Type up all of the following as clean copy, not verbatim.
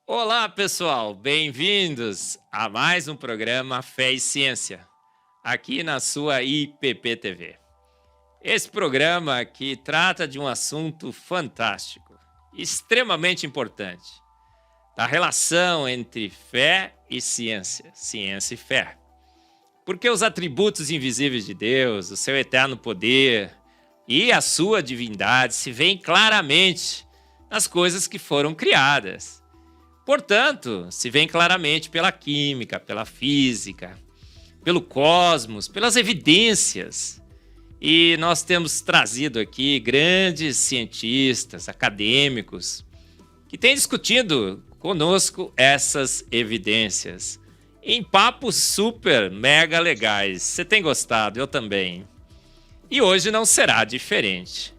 Olá, pessoal, bem-vindos a mais um programa Fé e Ciência, aqui na sua IPP-TV. Esse programa que trata de um assunto fantástico, extremamente importante, da relação entre fé e ciência, ciência e fé. Porque os atributos invisíveis de Deus, o seu eterno poder e a sua divindade se veem claramente nas coisas que foram criadas. Portanto, se vê claramente pela química, pela física, pelo cosmos, pelas evidências. E nós temos trazido aqui grandes cientistas, acadêmicos, que têm discutido conosco essas evidências em papos super, mega legais. Você tem gostado? Eu também. E hoje não será diferente.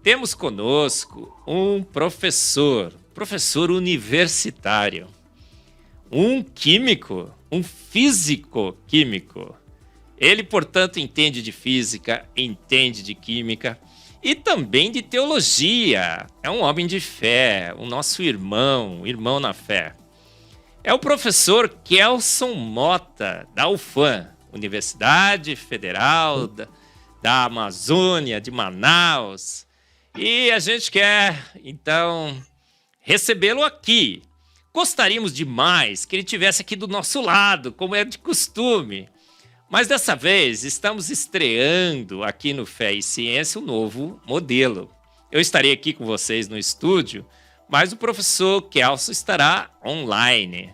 Temos conosco um professor universitário, um químico, um físico-químico. Ele, portanto, entende de física, entende de química e também de teologia. É um homem de fé, o nosso irmão na fé. É o professor Kelson Mota, da UFAM, Universidade Federal da Amazônia, de Manaus. E a gente quer, então, recebê-lo aqui. Gostaríamos demais que ele estivesse aqui do nosso lado, como é de costume. Mas dessa vez estamos estreando aqui no Fé e Ciência um novo modelo. Eu estarei aqui com vocês no estúdio, mas o professor Kelson estará online.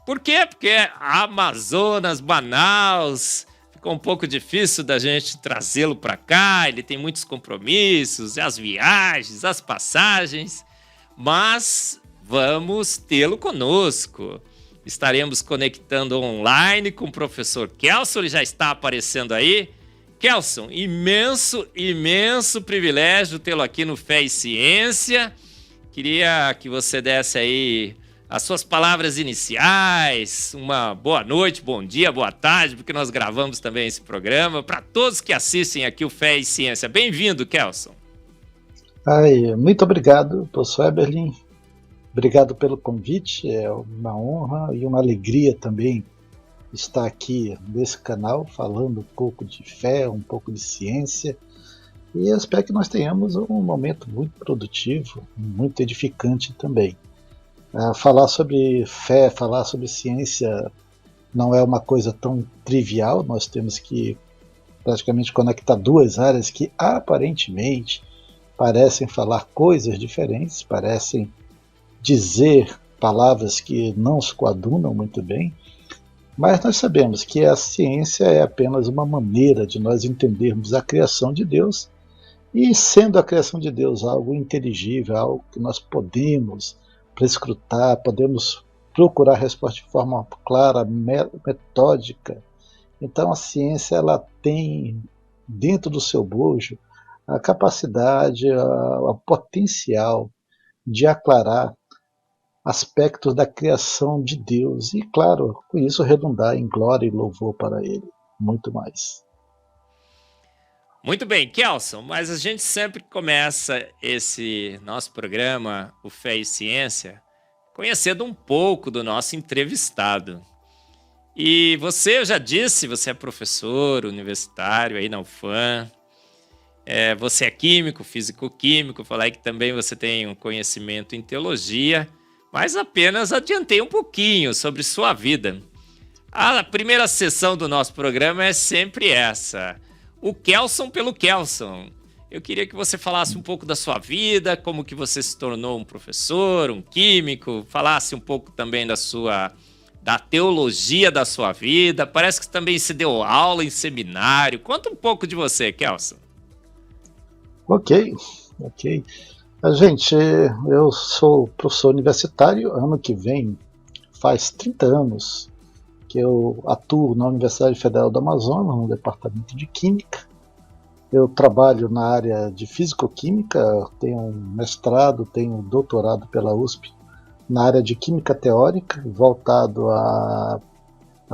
Por quê? Porque Amazonas, Manaus, ficou um pouco difícil da gente trazê-lo para cá, ele tem muitos compromissos, as viagens, as passagens, mas vamos tê-lo conosco. Estaremos conectando online com o professor Kelson, ele já está aparecendo aí. Kelson, imenso privilégio tê-lo aqui no Fé e Ciência. Queria que você desse aí as suas palavras iniciais, uma boa noite, bom dia, boa tarde, porque nós gravamos também esse programa, para todos que assistem aqui o Fé e Ciência. Bem-vindo, Kelson. Muito obrigado, professor Eberlin. Obrigado pelo convite, é uma honra e uma alegria também estar aqui nesse canal falando um pouco de fé, um pouco de ciência, e eu espero que nós tenhamos um momento muito produtivo, muito edificante também. Falar sobre fé, falar sobre ciência não é uma coisa tão trivial, nós temos que praticamente conectar duas áreas que aparentemente parecem falar coisas diferentes, parecem dizer palavras que não se coadunam muito bem, mas nós sabemos que a ciência é apenas uma maneira de nós entendermos a criação de Deus, e sendo a criação de Deus algo inteligível, algo que nós podemos prescrutar, podemos procurar a resposta de forma clara, metódica. Então a ciência ela tem dentro do seu bojo a capacidade, a potencial de aclarar aspectos da criação de Deus e, claro, com isso redundar em glória e louvor para Ele, muito mais. Muito bem, Kelson, mas a gente sempre começa esse nosso programa, o Fé e Ciência, conhecendo um pouco do nosso entrevistado. E você, eu já disse, você é professor universitário aí na UFAM, você é químico, físico-químico, falei que também você tem um conhecimento em teologia, mas apenas adiantei um pouquinho sobre sua vida. A primeira sessão do nosso programa é sempre essa, o Kelson pelo Kelson. Eu queria que você falasse um pouco da sua vida, como que você se tornou um professor, um químico, falasse um pouco também da teologia da sua vida, parece que também se deu aula em seminário. Conta um pouco de você, Kelson. Ok. Gente, eu sou professor universitário, ano que vem faz 30 anos que eu atuo na Universidade Federal do Amazonas, no departamento de Química. Eu trabalho na área de Físico-Química, tenho um mestrado, tenho um doutorado pela USP na área de Química Teórica, voltado à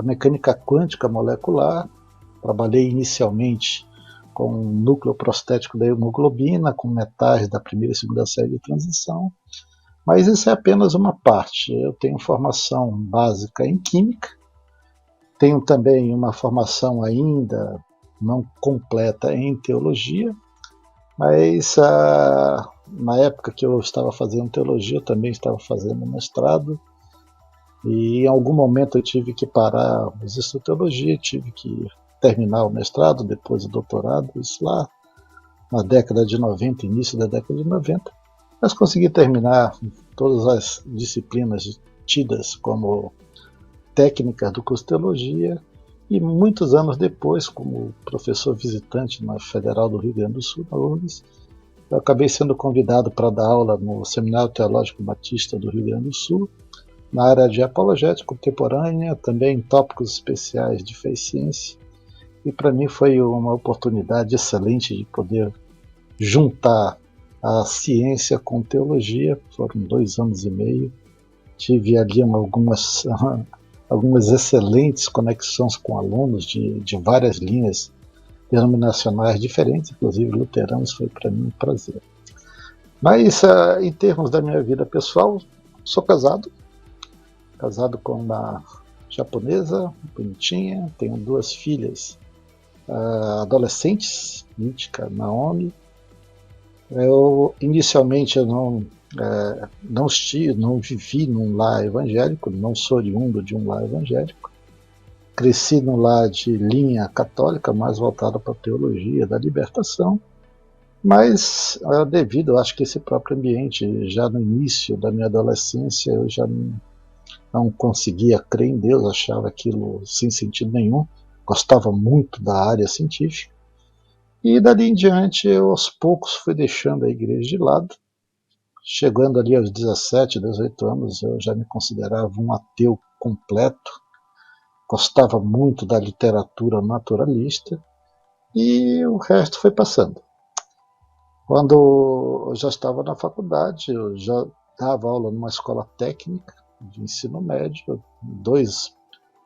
mecânica quântica molecular. Trabalhei inicialmente com núcleo prostético da hemoglobina, com metais da primeira e segunda série de transição. Mas isso é apenas uma parte. Eu tenho formação básica em Química, tenho também uma formação ainda não completa em Teologia, mas na época que eu estava fazendo Teologia, eu também estava fazendo mestrado, e em algum momento eu tive que parar os estudos de Teologia, tive que terminar o mestrado, depois o doutorado, isso lá na década de 90, início da década de 90, mas consegui terminar todas as disciplinas tidas como técnicas do curso de Teologia, e muitos anos depois, como professor visitante na Federal do Rio Grande do Sul, na URGS, eu acabei sendo convidado para dar aula no Seminário Teológico Batista do Rio Grande do Sul, na área de apologética contemporânea, também em tópicos especiais de fé e ciência, e para mim foi uma oportunidade excelente de poder juntar a ciência com teologia. Foram 2 anos e meio, tive ali algumas excelentes conexões com alunos de várias linhas denominacionais diferentes, inclusive luteranos. Foi para mim um prazer. Mas em termos da minha vida pessoal, sou casado com uma japonesa bonitinha, tenho 2 filhas adolescentes, Mítica, Naomi. Inicialmente eu não vivi num lar evangélico, não sou oriundo de um lar evangélico. Cresci num lar de linha católica, mais voltado para a teologia da libertação, mas devido, eu acho que esse próprio ambiente, já no início da minha adolescência, eu já não conseguia crer em Deus, achava aquilo sem sentido nenhum, gostava muito da área científica. E dali em diante, eu aos poucos fui deixando a igreja de lado. Chegando ali aos 17, 18 anos, eu já me considerava um ateu completo. Gostava muito da literatura naturalista, e o resto foi passando. Quando eu já estava na faculdade, eu já dava aula numa escola técnica de ensino médio. 2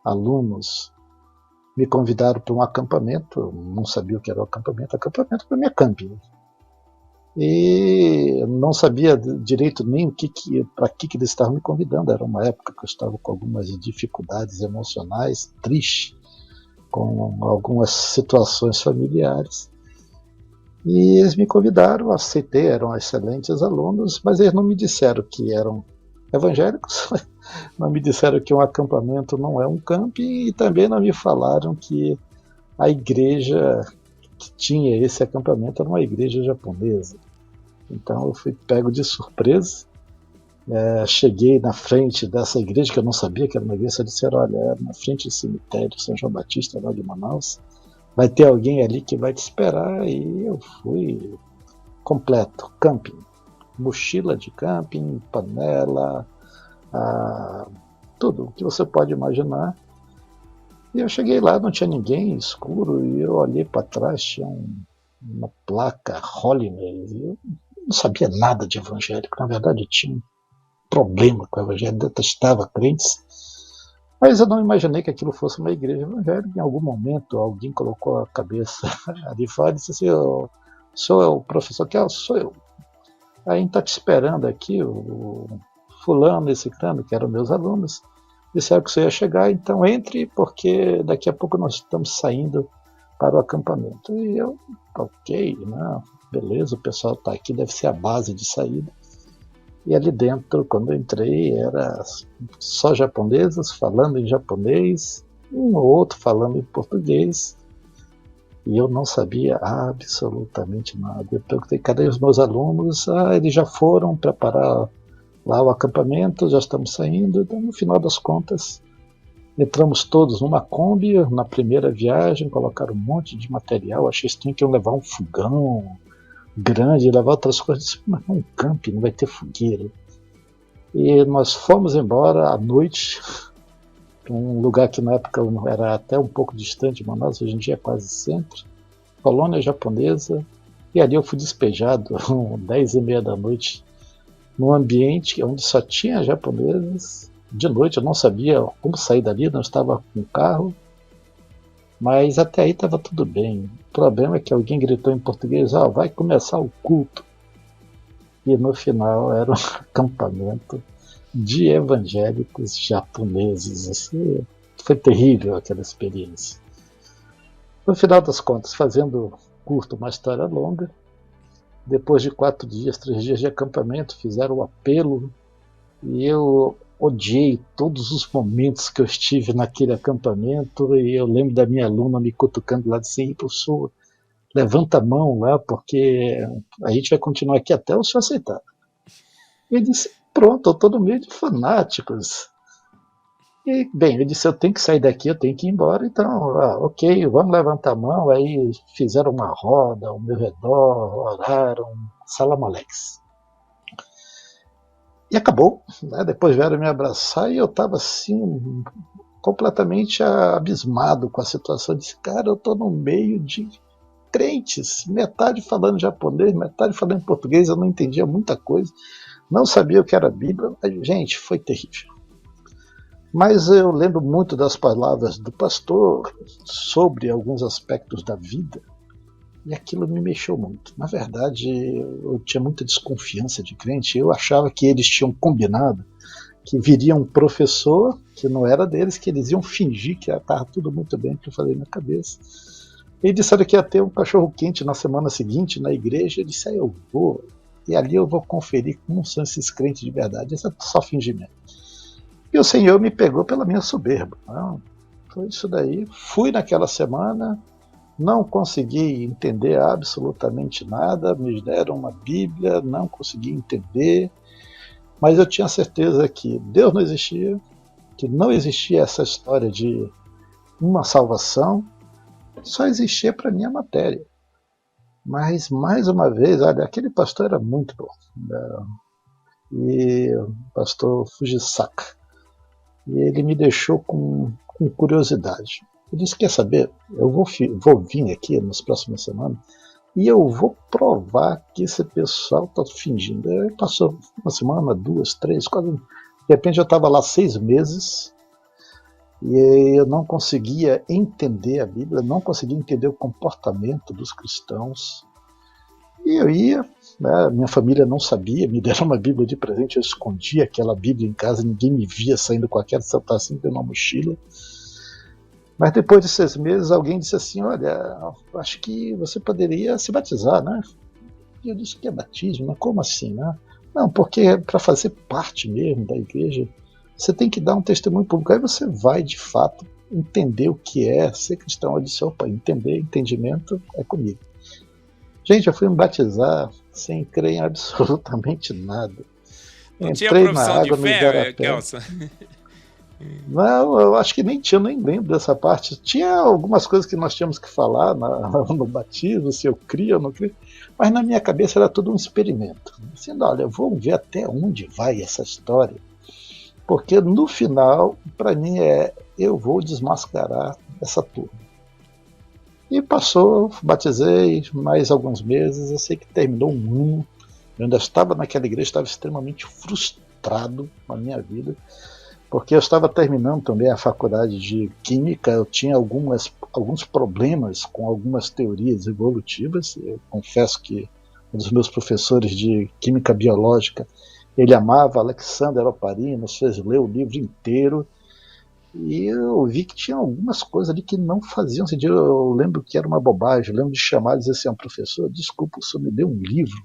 alunos me convidaram para um acampamento, eu não sabia o que era o acampamento para mim é camping. E não sabia direito nem para que eles estavam me convidando. Era uma época que eu estava com algumas dificuldades emocionais, triste, com algumas situações familiares. E eles me convidaram, aceitei, eram excelentes alunos, mas eles não me disseram que eram evangélicos, não me disseram que um acampamento não é um camping, e também não me falaram que a igreja que tinha esse acampamento era uma igreja japonesa. Então eu fui pego de surpresa. Cheguei na frente dessa igreja, que eu não sabia que era uma igreja. Disseram: olha, é na frente do cemitério São João Batista, lá de Manaus, vai ter alguém ali que vai te esperar. E eu fui completo, camping, mochila de camping, panela, tudo o que você pode imaginar. E eu cheguei lá, não tinha ninguém, escuro, e eu olhei para trás, tinha uma placa Holiness, e eu não sabia nada de evangélico. Na verdade, eu tinha um problema com o evangelho, detestava crentes, mas eu não imaginei que aquilo fosse uma igreja evangélica. Em algum momento, alguém colocou a cabeça ali fora e disse assim: o senhor é o professor? Que sou eu. Aí a gente está te esperando aqui, o fulano e ciclano, que eram meus alunos, disseram que você ia chegar, então entre, porque daqui a pouco nós estamos saindo para o acampamento. E eu, ok, né? Beleza, o pessoal está aqui, deve ser a base de saída. E ali dentro, quando eu entrei, era só japoneses falando em japonês, um ou outro falando em português, e eu não sabia absolutamente nada. Eu perguntei: cadê os meus alunos? Eles já foram preparar lá o acampamento, já estamos saindo. Então, no final das contas, entramos todos numa Kombi na primeira viagem, colocaram um monte de material. Achei estranho que iam levar um fogão grande, levar outras coisas, mas não, um camping, não vai ter fogueira. E nós fomos embora à noite, um lugar que na época era até um pouco distante de Manaus, hoje em dia é quase centro, colônia japonesa, e ali eu fui despejado às 10h30 da noite, num ambiente onde só tinha japoneses. De noite eu não sabia como sair dali, não estava com carro, mas até aí estava tudo bem. O problema é que alguém gritou em português: vai começar o culto. e no final era um acampamento de evangélicos japoneses. Assim, foi terrível aquela experiência. No final das contas, fazendo curto uma história longa, depois de 4 dias, 3 dias de acampamento, fizeram o apelo e eu odiei todos os momentos que eu estive naquele acampamento. E eu lembro da minha aluna me cutucando lá, assim: professor, levanta a mão lá, porque a gente vai continuar aqui até o senhor aceitar. E eu disse: pronto, eu estou no meio de fanáticos. E, bem, eu disse: eu tenho que sair daqui, eu tenho que ir embora. Então, ok, vamos levantar a mão. Aí fizeram uma roda ao meu redor, oraram, salam alex. E acabou, né? Depois vieram me abraçar e eu estava assim, completamente abismado com a situação. Eu disse: cara, eu estou no meio de crentes, metade falando japonês, metade falando português. Eu não entendia muita coisa, não sabia o que era a Bíblia. Gente, foi terrível. Mas eu lembro muito das palavras do pastor sobre alguns aspectos da vida, e aquilo me mexeu muito. Na verdade, eu tinha muita desconfiança de crente. Eu achava que eles tinham combinado que viria um professor que não era deles, que eles iam fingir que estava tudo muito bem, que eu falei na cabeça. E disseram que ia ter um cachorro quente na semana seguinte na igreja. Eu disse: eu vou, e ali eu vou conferir como são esses crentes de verdade. Isso é só fingimento. E o Senhor me pegou pela minha soberba. Não, foi isso daí. Fui naquela semana, não consegui entender absolutamente nada, me deram uma Bíblia, não consegui entender, mas eu tinha certeza que Deus não existia, que não existia essa história de uma salvação, só existia para mim a matéria. Mas, mais uma vez, olha, aquele pastor era muito bom, né? E o pastor Fujisaka. E ele me deixou com curiosidade. Eu disse: quer saber, eu vou vir aqui nas próximas semanas e eu vou provar que esse pessoal está fingindo. Aí passou uma semana, 2, 3, quase. De repente eu estava lá 6 meses e eu não conseguia entender a Bíblia, não conseguia entender o comportamento dos cristãos. E eu ia, né, minha família não sabia, me deram uma Bíblia de presente, eu escondia aquela Bíblia em casa, ninguém me via saindo com aquela, só estava sempre numa mochila. Mas depois de 6 meses, alguém disse assim: olha, acho que você poderia se batizar, né? E eu disse: que é batismo? Mas como assim, né? Não, porque para fazer parte mesmo da igreja, você tem que dar um testemunho público. Aí você vai, de fato, entender o que é ser cristão. Eu disse: opa, entendimento é comigo. Gente, eu fui me batizar sem crer em absolutamente nada. Não Entrei tinha profissão na de água, no fé, igarapé. Kelson? Não, eu acho que nem tinha, nem lembro dessa parte. Tinha algumas coisas que nós tínhamos que falar no batismo, se eu crio ou não crio, mas na minha cabeça era tudo um experimento. Assim, olha, vamos ver até onde vai essa história, porque no final, para mim, eu vou desmascarar essa turma. E passou, batizei mais alguns meses, eu sei que terminou um ano, eu ainda estava naquela igreja, estava extremamente frustrado na minha vida, porque eu estava terminando também a faculdade de Química, eu tinha alguns problemas com algumas teorias evolutivas. Eu confesso que um dos meus professores de Química Biológica, ele amava Alexander Oparin, nos fez ler o livro inteiro, e eu vi que tinha algumas coisas ali que não faziam sentido. Eu lembro que era uma bobagem, eu lembro de chamar e dizer assim: professor, desculpa, o senhor me deu um livro,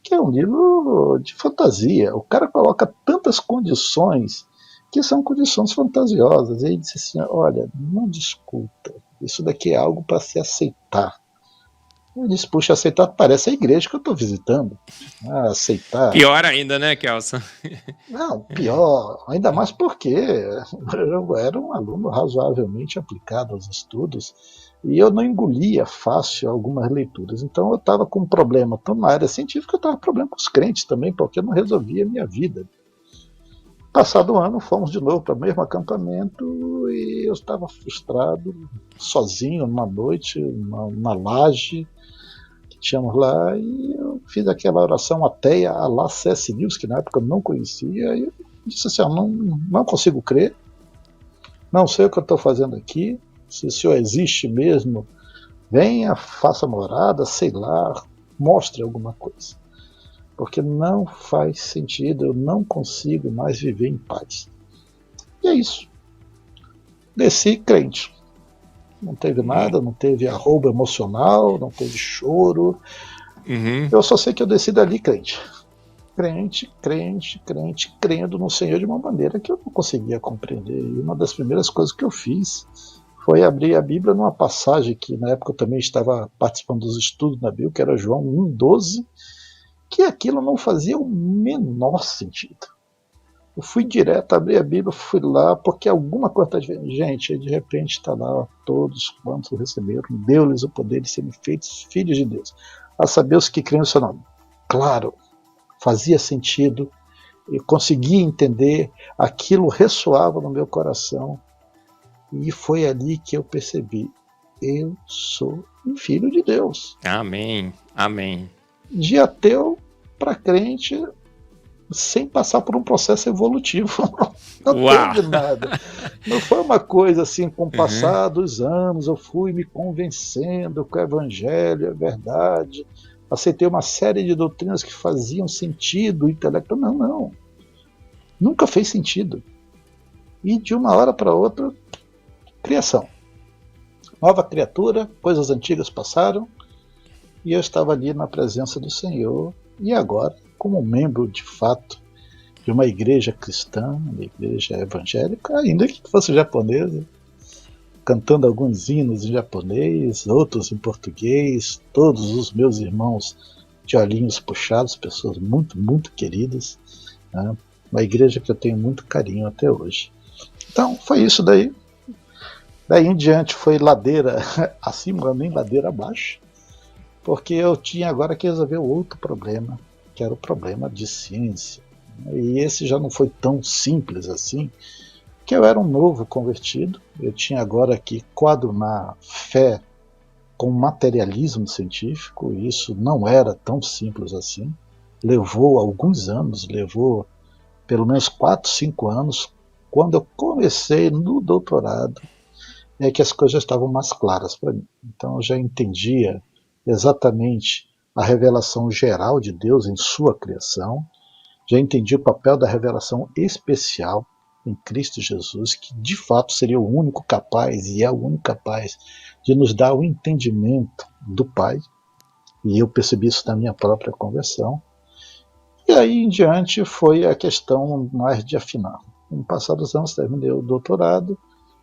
que é um livro de fantasia. O cara coloca tantas condições que são condições fantasiosas. E ele disse assim: olha, não discuta, isso daqui é algo para se aceitar. Eu disse: puxa, aceitar parece a igreja que eu estou visitando. Aceitar. Pior ainda, né, Kelson? Não, pior, ainda mais porque eu era um aluno razoavelmente aplicado aos estudos e eu não engolia fácil algumas leituras. Então eu estava com um problema, tanto na área científica, eu estava com problema com os crentes também, porque eu não resolvia a minha vida. Passado um ano, fomos de novo para o mesmo acampamento e eu estava frustrado, sozinho, numa noite, na laje que tínhamos lá, e eu fiz aquela oração ateia a lá C.S. Lewis, que na época eu não conhecia, e eu disse assim: não consigo crer, não sei o que eu estou fazendo aqui, se o Senhor existe mesmo, venha, faça morada, sei lá, mostre alguma coisa. porque não faz sentido, eu não consigo mais viver em paz. E é isso. Desci crente. Não teve nada, não teve arrobo emocional, não teve choro. Eu só sei que eu desci dali crente. Crente, crendo no Senhor de uma maneira que eu não conseguia compreender. E uma das primeiras coisas que eu fiz foi abrir a Bíblia numa passagem que na época eu também estava participando dos estudos na Bíblia, que era João 1,12, que aquilo não fazia o menor sentido. Eu fui direto, abri a Bíblia, fui lá, porque alguma coisa está diferente. Gente, de repente está lá, todos quantos receberam, deu-lhes o poder de serem feitos filhos de Deus, a saber os que creem no seu nome. Claro, fazia sentido, eu conseguia entender, aquilo ressoava no meu coração, e foi ali que eu percebi, eu sou um filho de Deus. Amém, amém. De ateu para crente, sem passar por um processo evolutivo. Não teve nada. Não foi uma coisa assim, com o passar dos anos, eu fui me convencendo que o evangelho é verdade, aceitei uma série de doutrinas que faziam sentido intelectual. Não. Nunca fez sentido. E de uma hora para outra, criação. Nova criatura, coisas antigas passaram, e eu estava ali na presença do Senhor, e agora, como membro de fato de uma igreja cristã, uma igreja evangélica, ainda que fosse japonesa, cantando alguns hinos em japonês, outros em português, todos os meus irmãos de olhinhos puxados, pessoas muito, muito queridas, né? Uma igreja que eu tenho muito carinho até hoje. Então, foi isso daí. Daí em diante foi ladeira acima, nem ladeira abaixo, porque eu tinha agora que resolver outro problema, que era o problema de ciência. E esse já não foi tão simples assim, que eu era um novo convertido, eu tinha agora que coadunar fé com materialismo científico, e isso não era tão simples assim. Levou alguns anos, levou pelo menos 4, 5 anos. Quando eu comecei no doutorado, é que as coisas já estavam mais claras para mim. Então eu já entendia exatamente a revelação geral de Deus em sua criação, já entendi o papel da revelação especial em Cristo Jesus, que de fato seria o único capaz, e é o único capaz, de nos dar o entendimento do Pai, e eu percebi isso na minha própria conversão. E aí em diante foi a questão mais de afinar. No passar dos anos terminei o doutorado,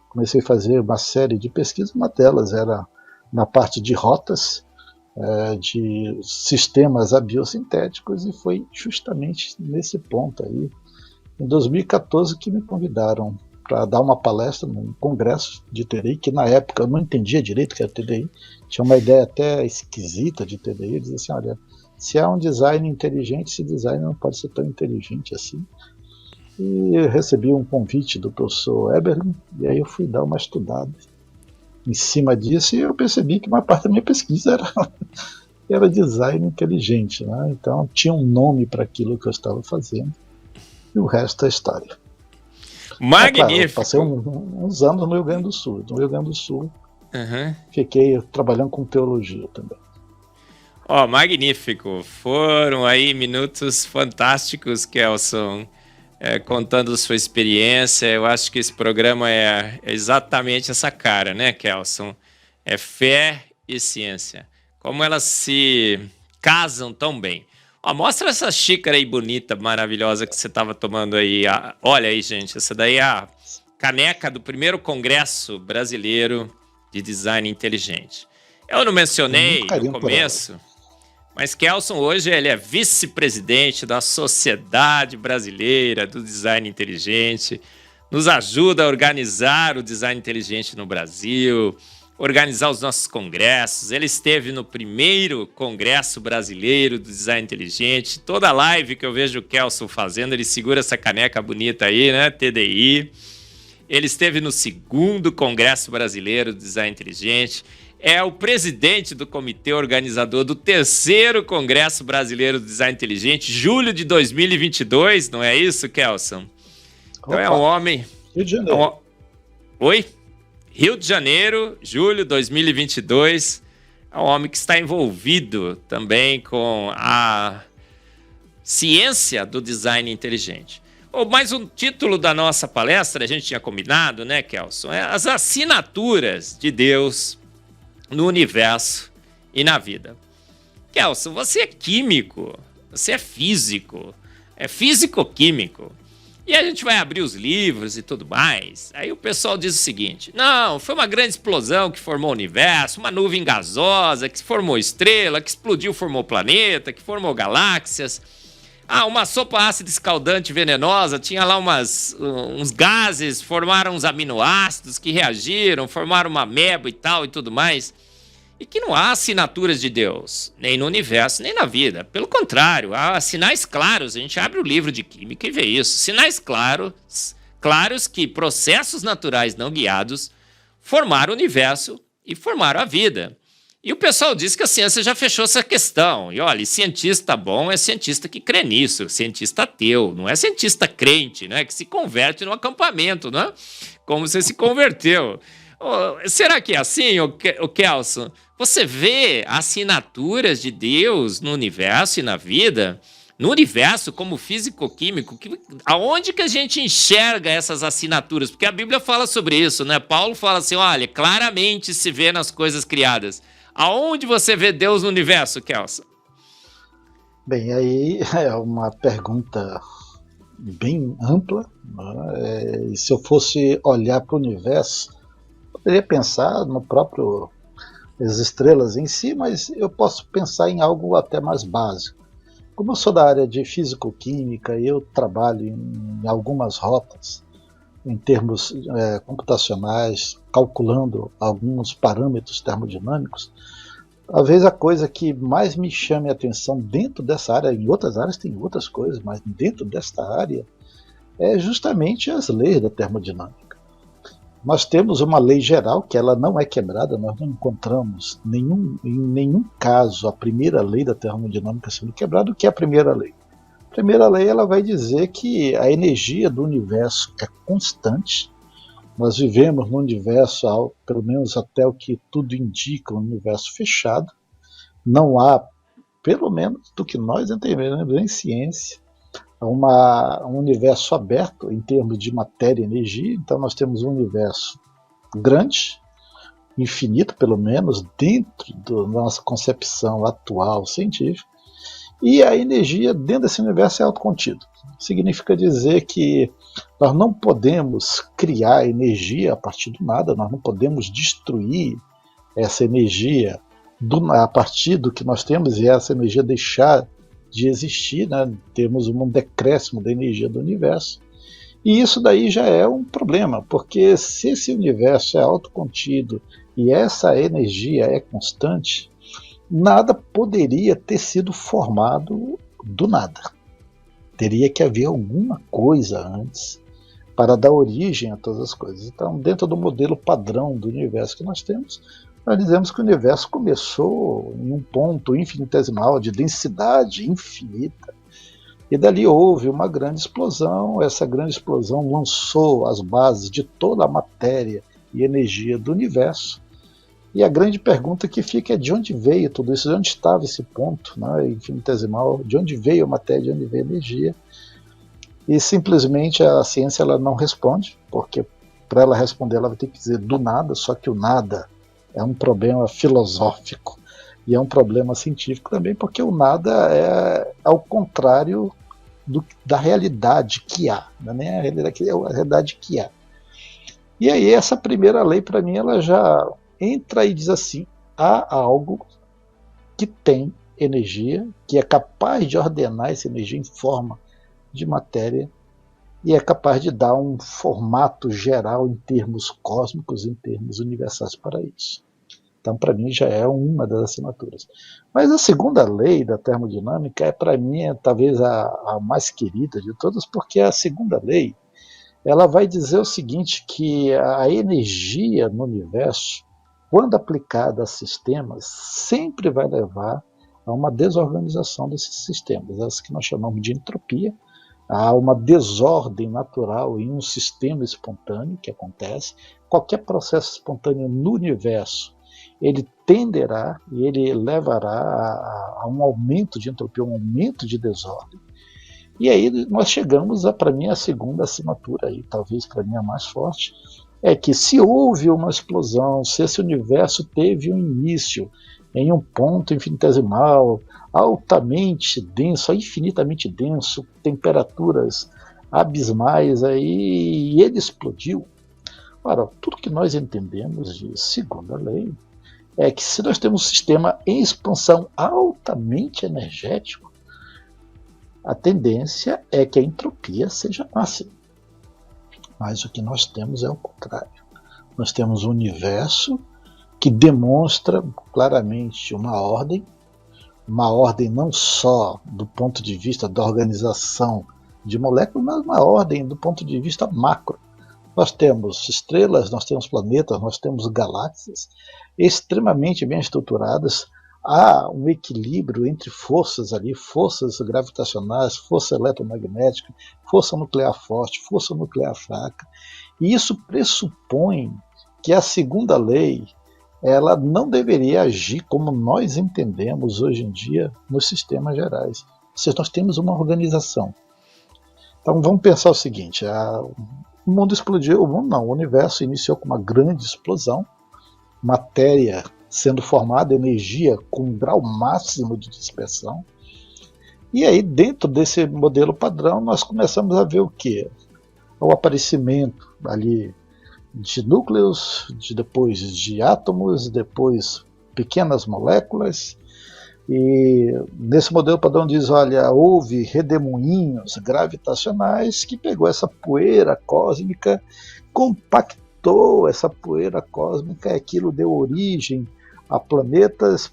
comecei a fazer uma série de pesquisas, uma delas era na parte de rotas, de sistemas abiosintéticos, e foi justamente nesse ponto aí, em 2014, que me convidaram para dar uma palestra num congresso de TDI, que na época eu não entendia direito o que era TDI, tinha uma ideia até esquisita de TDI, eles diziam assim, olha, se há um design inteligente, esse design não pode ser tão inteligente assim. E eu recebi um convite do professor Eberlin, e aí eu fui dar uma estudada em cima disso, e eu percebi que uma parte da minha pesquisa era design inteligente, né? Então tinha um nome para aquilo que eu estava fazendo, e o resto é história. Magnífico! Claro, eu passei uns anos no Rio Grande do Sul. No Rio Grande do Sul, fiquei trabalhando com teologia também. Magnífico! Foram aí minutos fantásticos, Kelson, contando sua experiência. Eu acho que esse programa é exatamente essa cara, né, Kelson? É fé e ciência. Como elas se casam tão bem. Mostra essa xícara aí bonita, maravilhosa que você estava tomando aí. Olha aí, gente, essa daí é a caneca do primeiro Congresso Brasileiro de Design Inteligente. Eu não mencionei no começo, mas Kelson hoje ele é vice-presidente da Sociedade Brasileira do Design Inteligente, nos ajuda a organizar o design inteligente no Brasil, organizar os nossos congressos. Ele esteve no primeiro Congresso Brasileiro do Design Inteligente. Toda live que eu vejo o Kelson fazendo, ele segura essa caneca bonita aí, né? TDI. Ele esteve no segundo Congresso Brasileiro do Design Inteligente. É o presidente do comitê organizador do terceiro Congresso Brasileiro do Design Inteligente, julho de 2022, não é isso, Kelson? Então é um homem... Rio de Janeiro. Oi? Rio de Janeiro, julho de 2022, é um homem que está envolvido também com Ciência do Design Inteligente. Mas o título da nossa palestra, a gente tinha combinado, né, Kelson? É As Assinaturas de Deus no Universo e na Vida. Kelson, você é químico, você é físico-químico. E a gente vai abrir os livros e tudo mais. Aí o pessoal diz o seguinte: não, foi uma grande explosão que formou o universo, uma nuvem gasosa que formou estrela, que explodiu, formou planeta, que formou galáxias. Uma sopa ácida escaldante venenosa, tinha lá uns gases, formaram uns aminoácidos que reagiram, formaram uma ameba e tal e tudo mais. E que não há assinaturas de Deus, nem no universo, nem na vida. Pelo contrário, há sinais claros. A gente abre o livro de química e vê isso. Sinais claros que processos naturais não guiados formaram o universo e formaram a vida. E o pessoal diz que a ciência já fechou essa questão. E olha, cientista bom é cientista que crê nisso, cientista ateu, não é cientista crente, né, que se converte no acampamento, né? Como você se converteu. Será que é assim, Kelson? Você vê assinaturas de Deus no universo e na vida? No universo, como físico-químico, aonde que a gente enxerga essas assinaturas? Porque a Bíblia fala sobre isso, né? Paulo fala assim, olha, claramente se vê nas coisas criadas. Aonde você vê Deus no universo, Kelson? Bem, aí é uma pergunta bem ampla, né? E se eu fosse olhar para o universo, poderia pensar no próprio as estrelas em si, mas eu posso pensar em algo até mais básico. Como eu sou da área de físico-química e eu trabalho em algumas rotas, em termos computacionais, calculando alguns parâmetros termodinâmicos, talvez a coisa que mais me chame a atenção dentro dessa área, em outras áreas tem outras coisas, mas dentro desta área, é justamente as leis da termodinâmica. Nós temos uma lei geral que ela não é quebrada, nós não encontramos em nenhum caso a primeira lei da termodinâmica sendo quebrada. O que é a primeira lei? A primeira lei ela vai dizer que a energia do universo é constante. Nós vivemos num universo, pelo menos até o que tudo indica, um universo fechado. Não há, pelo menos do que nós entendemos em ciência, um universo aberto em termos de matéria e energia. Então nós temos um universo grande, infinito pelo menos, dentro da nossa concepção atual científica, e a energia dentro desse universo é autocontido. Significa dizer que nós não podemos criar energia a partir do nada, nós não podemos destruir essa energia a partir do que nós temos e essa energia deixar de existir, né? Temos um decréscimo da energia do universo. E isso daí já é um problema, porque se esse universo é autocontido e essa energia é constante, nada poderia ter sido formado do nada. Teria que haver alguma coisa antes para dar origem a todas as coisas. Então, dentro do modelo padrão do universo que nós temos, nós dizemos que o universo começou em um ponto infinitesimal de densidade infinita, e dali houve uma grande explosão. Essa grande explosão lançou as bases de toda a matéria e energia do universo, e a grande pergunta que fica é de onde veio tudo isso, de onde estava esse ponto, né, infinitesimal, de onde veio a matéria, de onde veio a energia. E simplesmente a ciência ela não responde, porque para ela responder ela vai ter que dizer do nada, só que o nada é um problema filosófico e é um problema científico também, porque o nada é ao contrário da realidade que há, não é nem a realidade que é a realidade que há. E aí essa primeira lei para mim ela já entra e diz assim: há algo que tem energia, que é capaz de ordenar essa energia em forma de matéria e é capaz de dar um formato geral em termos cósmicos, em termos universais para isso. Então, para mim, já é uma das assinaturas. Mas a segunda lei da termodinâmica, para mim, talvez a mais querida de todas, porque a segunda lei ela vai dizer o seguinte, que a energia no universo, quando aplicada a sistemas, sempre vai levar a uma desorganização desses sistemas, as que nós chamamos de entropia. Há uma desordem natural em um sistema espontâneo que acontece. Qualquer processo espontâneo no universo, ele tenderá e ele levará a um aumento de entropia, um aumento de desordem. E aí nós chegamos para mim, a segunda assinatura, aí, talvez para mim a mais forte, é que se houve uma explosão, se esse universo teve um início em um ponto infinitesimal, altamente denso, infinitamente denso, temperaturas abismais, aí, e ele explodiu. Ora, tudo que nós entendemos de segunda lei é que se nós temos um sistema em expansão altamente energético, a tendência é que a entropia seja máxima. Mas o que nós temos é o contrário. Nós temos um universo que demonstra claramente uma ordem não só do ponto de vista da organização de moléculas, mas uma ordem do ponto de vista macro. Nós temos estrelas, nós temos planetas, nós temos galáxias extremamente bem estruturadas. Há um equilíbrio entre forças ali, forças gravitacionais, força eletromagnética, força nuclear forte, força nuclear fraca. E isso pressupõe que a segunda lei ela não deveria agir como nós entendemos hoje em dia nos sistemas gerais. Ou seja, nós temos uma organização. Então vamos pensar o seguinte, o mundo explodiu, o universo iniciou com uma grande explosão, matéria sendo formada, energia com um grau máximo de dispersão, e aí dentro desse modelo padrão nós começamos a ver o quê? O aparecimento ali de núcleos, depois de átomos, depois pequenas moléculas, e nesse modelo padrão diz, olha, houve redemoinhos gravitacionais que pegou essa poeira cósmica, compactou essa poeira cósmica, e aquilo deu origem a planetas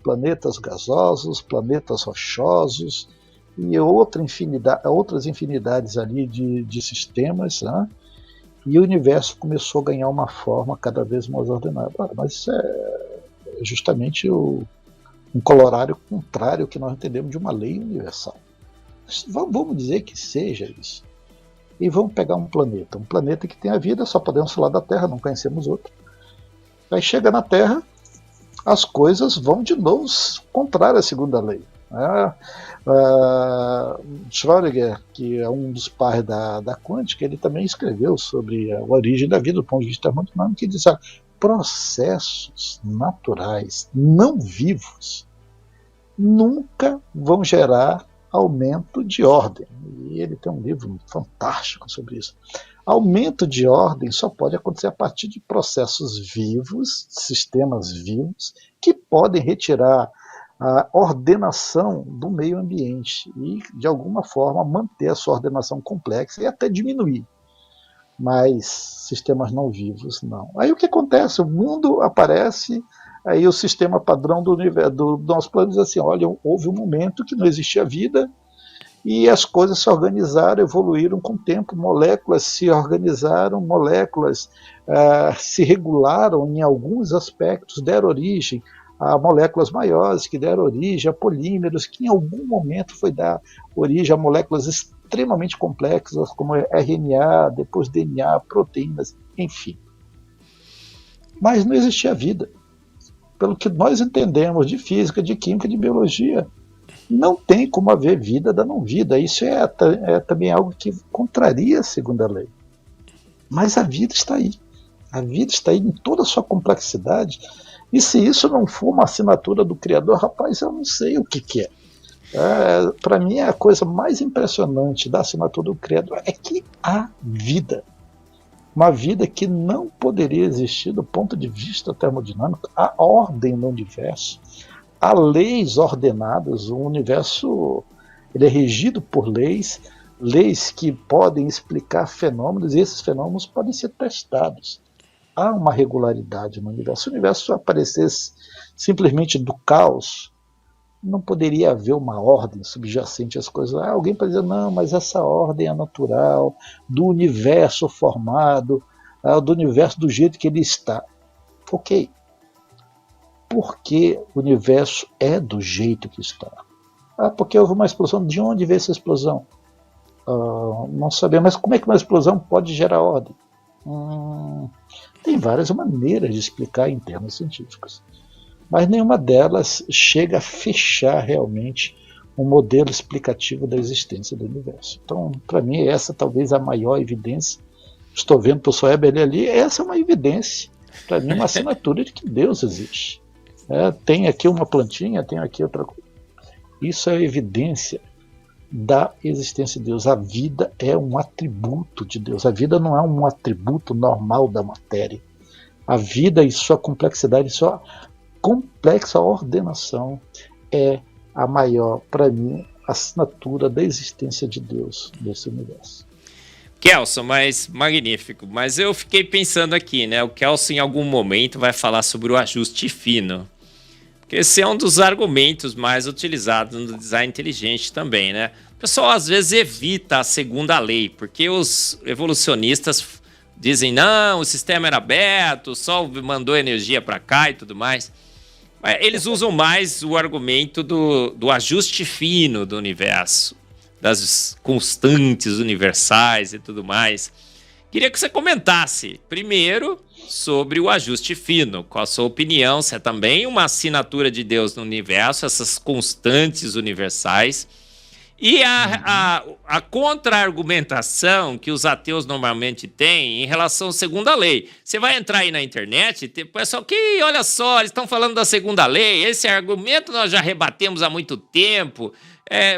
gasosos, planetas rochosos e outras infinidades ali de sistemas, né? E o universo começou a ganhar uma forma cada vez mais ordenada. Mas isso é justamente um corolário contrário que nós entendemos de uma lei universal. Vamos dizer que seja isso. E vamos pegar um planeta que tem a vida, só podemos falar da Terra, não conhecemos outro. Aí chega na Terra, as coisas vão de novo contrário à segunda lei. Schrödinger, que é um dos pais da quântica, ele também escreveu sobre a origem da vida do ponto de vista termodinâmico, que diz que processos naturais não vivos nunca vão gerar aumento de ordem. E ele tem um livro fantástico sobre isso. Aumento de ordem só pode acontecer a partir de processos vivos, sistemas vivos, que podem retirar a ordenação do meio ambiente e, de alguma forma, manter a sua ordenação complexa e até diminuir. Mas sistemas não vivos, não. Aí o que acontece? O mundo aparece, aí o sistema padrão do universo, do nosso planeta diz assim, olha, houve um momento que não existia vida, e as coisas se organizaram, evoluíram com o tempo, moléculas se organizaram, moléculas se regularam em alguns aspectos, deram origem a moléculas maiores, que deram origem a polímeros, que em algum momento foi dar origem a moléculas extremamente complexas, como RNA, depois DNA, proteínas, enfim. Mas não existia vida. Pelo que nós entendemos de física, de química, de biologia, não tem como haver vida da não vida. Isso é também algo que contraria a segunda lei. Mas a vida está aí. A vida está aí em toda a sua complexidade. E se isso não for uma assinatura do Criador, rapaz, eu não sei o que é. Para mim, a coisa mais impressionante da assinatura do Criador é que há vida. Uma vida que não poderia existir do ponto de vista termodinâmico. Há ordem no universo. Há leis ordenadas, o universo ele é regido por leis que podem explicar fenômenos, e esses fenômenos podem ser testados. Há uma regularidade no universo. Se o universo aparecesse simplesmente do caos, não poderia haver uma ordem subjacente às coisas. Alguém pode dizer, não, mas essa ordem é natural, do universo formado, do universo do jeito que ele está. Ok. Porque o universo é do jeito que está. Porque houve uma explosão. De onde veio essa explosão? Não sabemos. Mas como é que uma explosão pode gerar ordem? Tem várias maneiras de explicar em termos científicos. Mas nenhuma delas chega a fechar realmente um modelo explicativo da existência do universo. Então, para mim, essa talvez a maior evidência. Estou vendo o professor Eberlin ali, essa é uma evidência, para mim, uma assinatura de que Deus existe. Tem aqui uma plantinha, tem aqui outra coisa. Isso é evidência da existência de Deus. A vida é um atributo de Deus. A vida não é um atributo normal da matéria. A vida e sua complexidade, sua complexa ordenação é a maior, para mim, assinatura da existência de Deus nesse universo. Kelson, mas magnífico. Mas eu fiquei pensando aqui, né? O Kelson em algum momento vai falar sobre o ajuste fino. Porque esse é um dos argumentos mais utilizados no design inteligente também, né? O pessoal às vezes evita a segunda lei, porque os evolucionistas dizem, não, o sistema era aberto, o Sol mandou energia para cá e tudo mais. Eles usam mais o argumento do ajuste fino do universo, das constantes universais e tudo mais. Queria que você comentasse, primeiro, sobre o ajuste fino. Qual a sua opinião? Se é também uma assinatura de Deus no universo, essas constantes universais. E a contra-argumentação que os ateus normalmente têm em relação à segunda lei. Você vai entrar aí na internet e tem pessoal que, olha só, eles estão falando da segunda lei, esse argumento nós já rebatemos há muito tempo.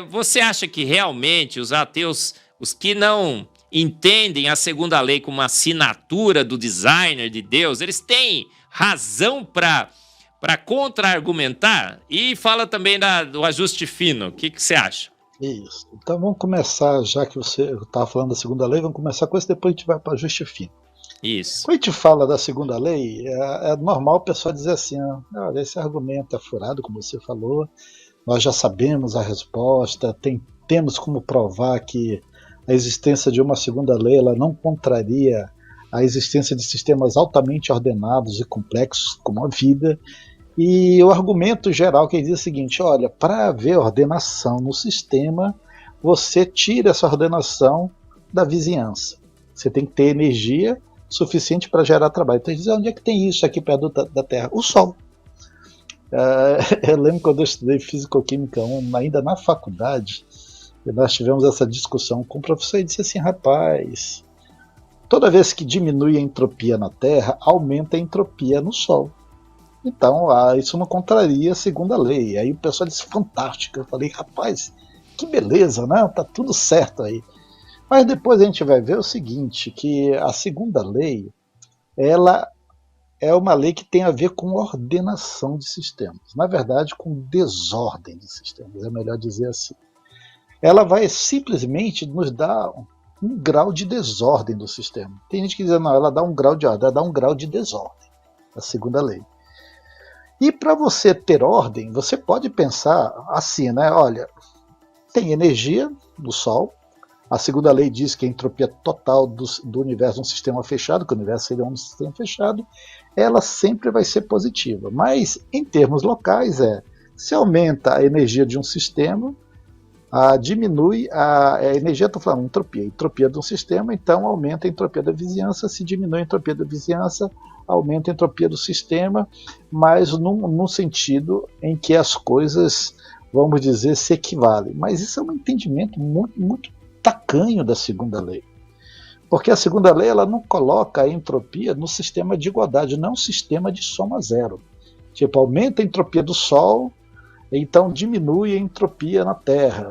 Você acha que realmente os ateus, os que não entendem a segunda lei como uma assinatura do designer de Deus, eles têm razão para contra-argumentar? E fala também do ajuste fino. O que você acha? Isso. Então vamos começar, já que você estava falando da segunda lei, vamos começar com isso, depois a gente vai para o ajuste fino. Isso. Quando a gente fala da segunda lei, é normal o pessoal dizer assim, olha, esse argumento é furado, como você falou, nós já sabemos a resposta, temos como provar que a existência de uma segunda lei ela não contraria a existência de sistemas altamente ordenados e complexos como a vida. E o argumento geral que diz o seguinte, olha, para haver ordenação no sistema, você tira essa ordenação da vizinhança. Você tem que ter energia suficiente para gerar trabalho. Então, diz, onde é que tem isso aqui perto da Terra? O Sol. Eu lembro quando eu estudei Físico-Química 1, ainda na faculdade, nós tivemos essa discussão com o professor e disse assim, rapaz, toda vez que diminui a entropia na Terra, aumenta a entropia no Sol. Então, isso não contraria a segunda lei. Aí o pessoal disse, fantástico. Eu falei, rapaz, que beleza, né? Tá tudo certo aí. Mas depois a gente vai ver o seguinte, que a segunda lei, ela é uma lei que tem a ver com ordenação de sistemas. Na verdade, com desordem de sistemas, é melhor dizer assim. Ela vai simplesmente nos dar um grau de desordem do sistema. Tem gente que diz, não, ela dá um grau de ordem, ela dá um grau de desordem, a segunda lei. E para você ter ordem, você pode pensar assim, né? Olha, tem energia do Sol. A segunda lei diz que a entropia total do universo é um sistema fechado, que o universo seria um sistema fechado, ela sempre vai ser positiva. Mas, em termos locais, se aumenta a energia de um sistema, diminui a energia, estou falando entropia de um sistema, então aumenta a entropia da vizinhança, se diminui a entropia da vizinhança, aumenta a entropia do sistema, mas num sentido em que as coisas, vamos dizer, se equivalem. Mas isso é um entendimento muito, muito tacanho da segunda lei. Porque a segunda lei ela não coloca a entropia no sistema de igualdade, não é um sistema de soma zero. Tipo, aumenta a entropia do Sol, então diminui a entropia na Terra.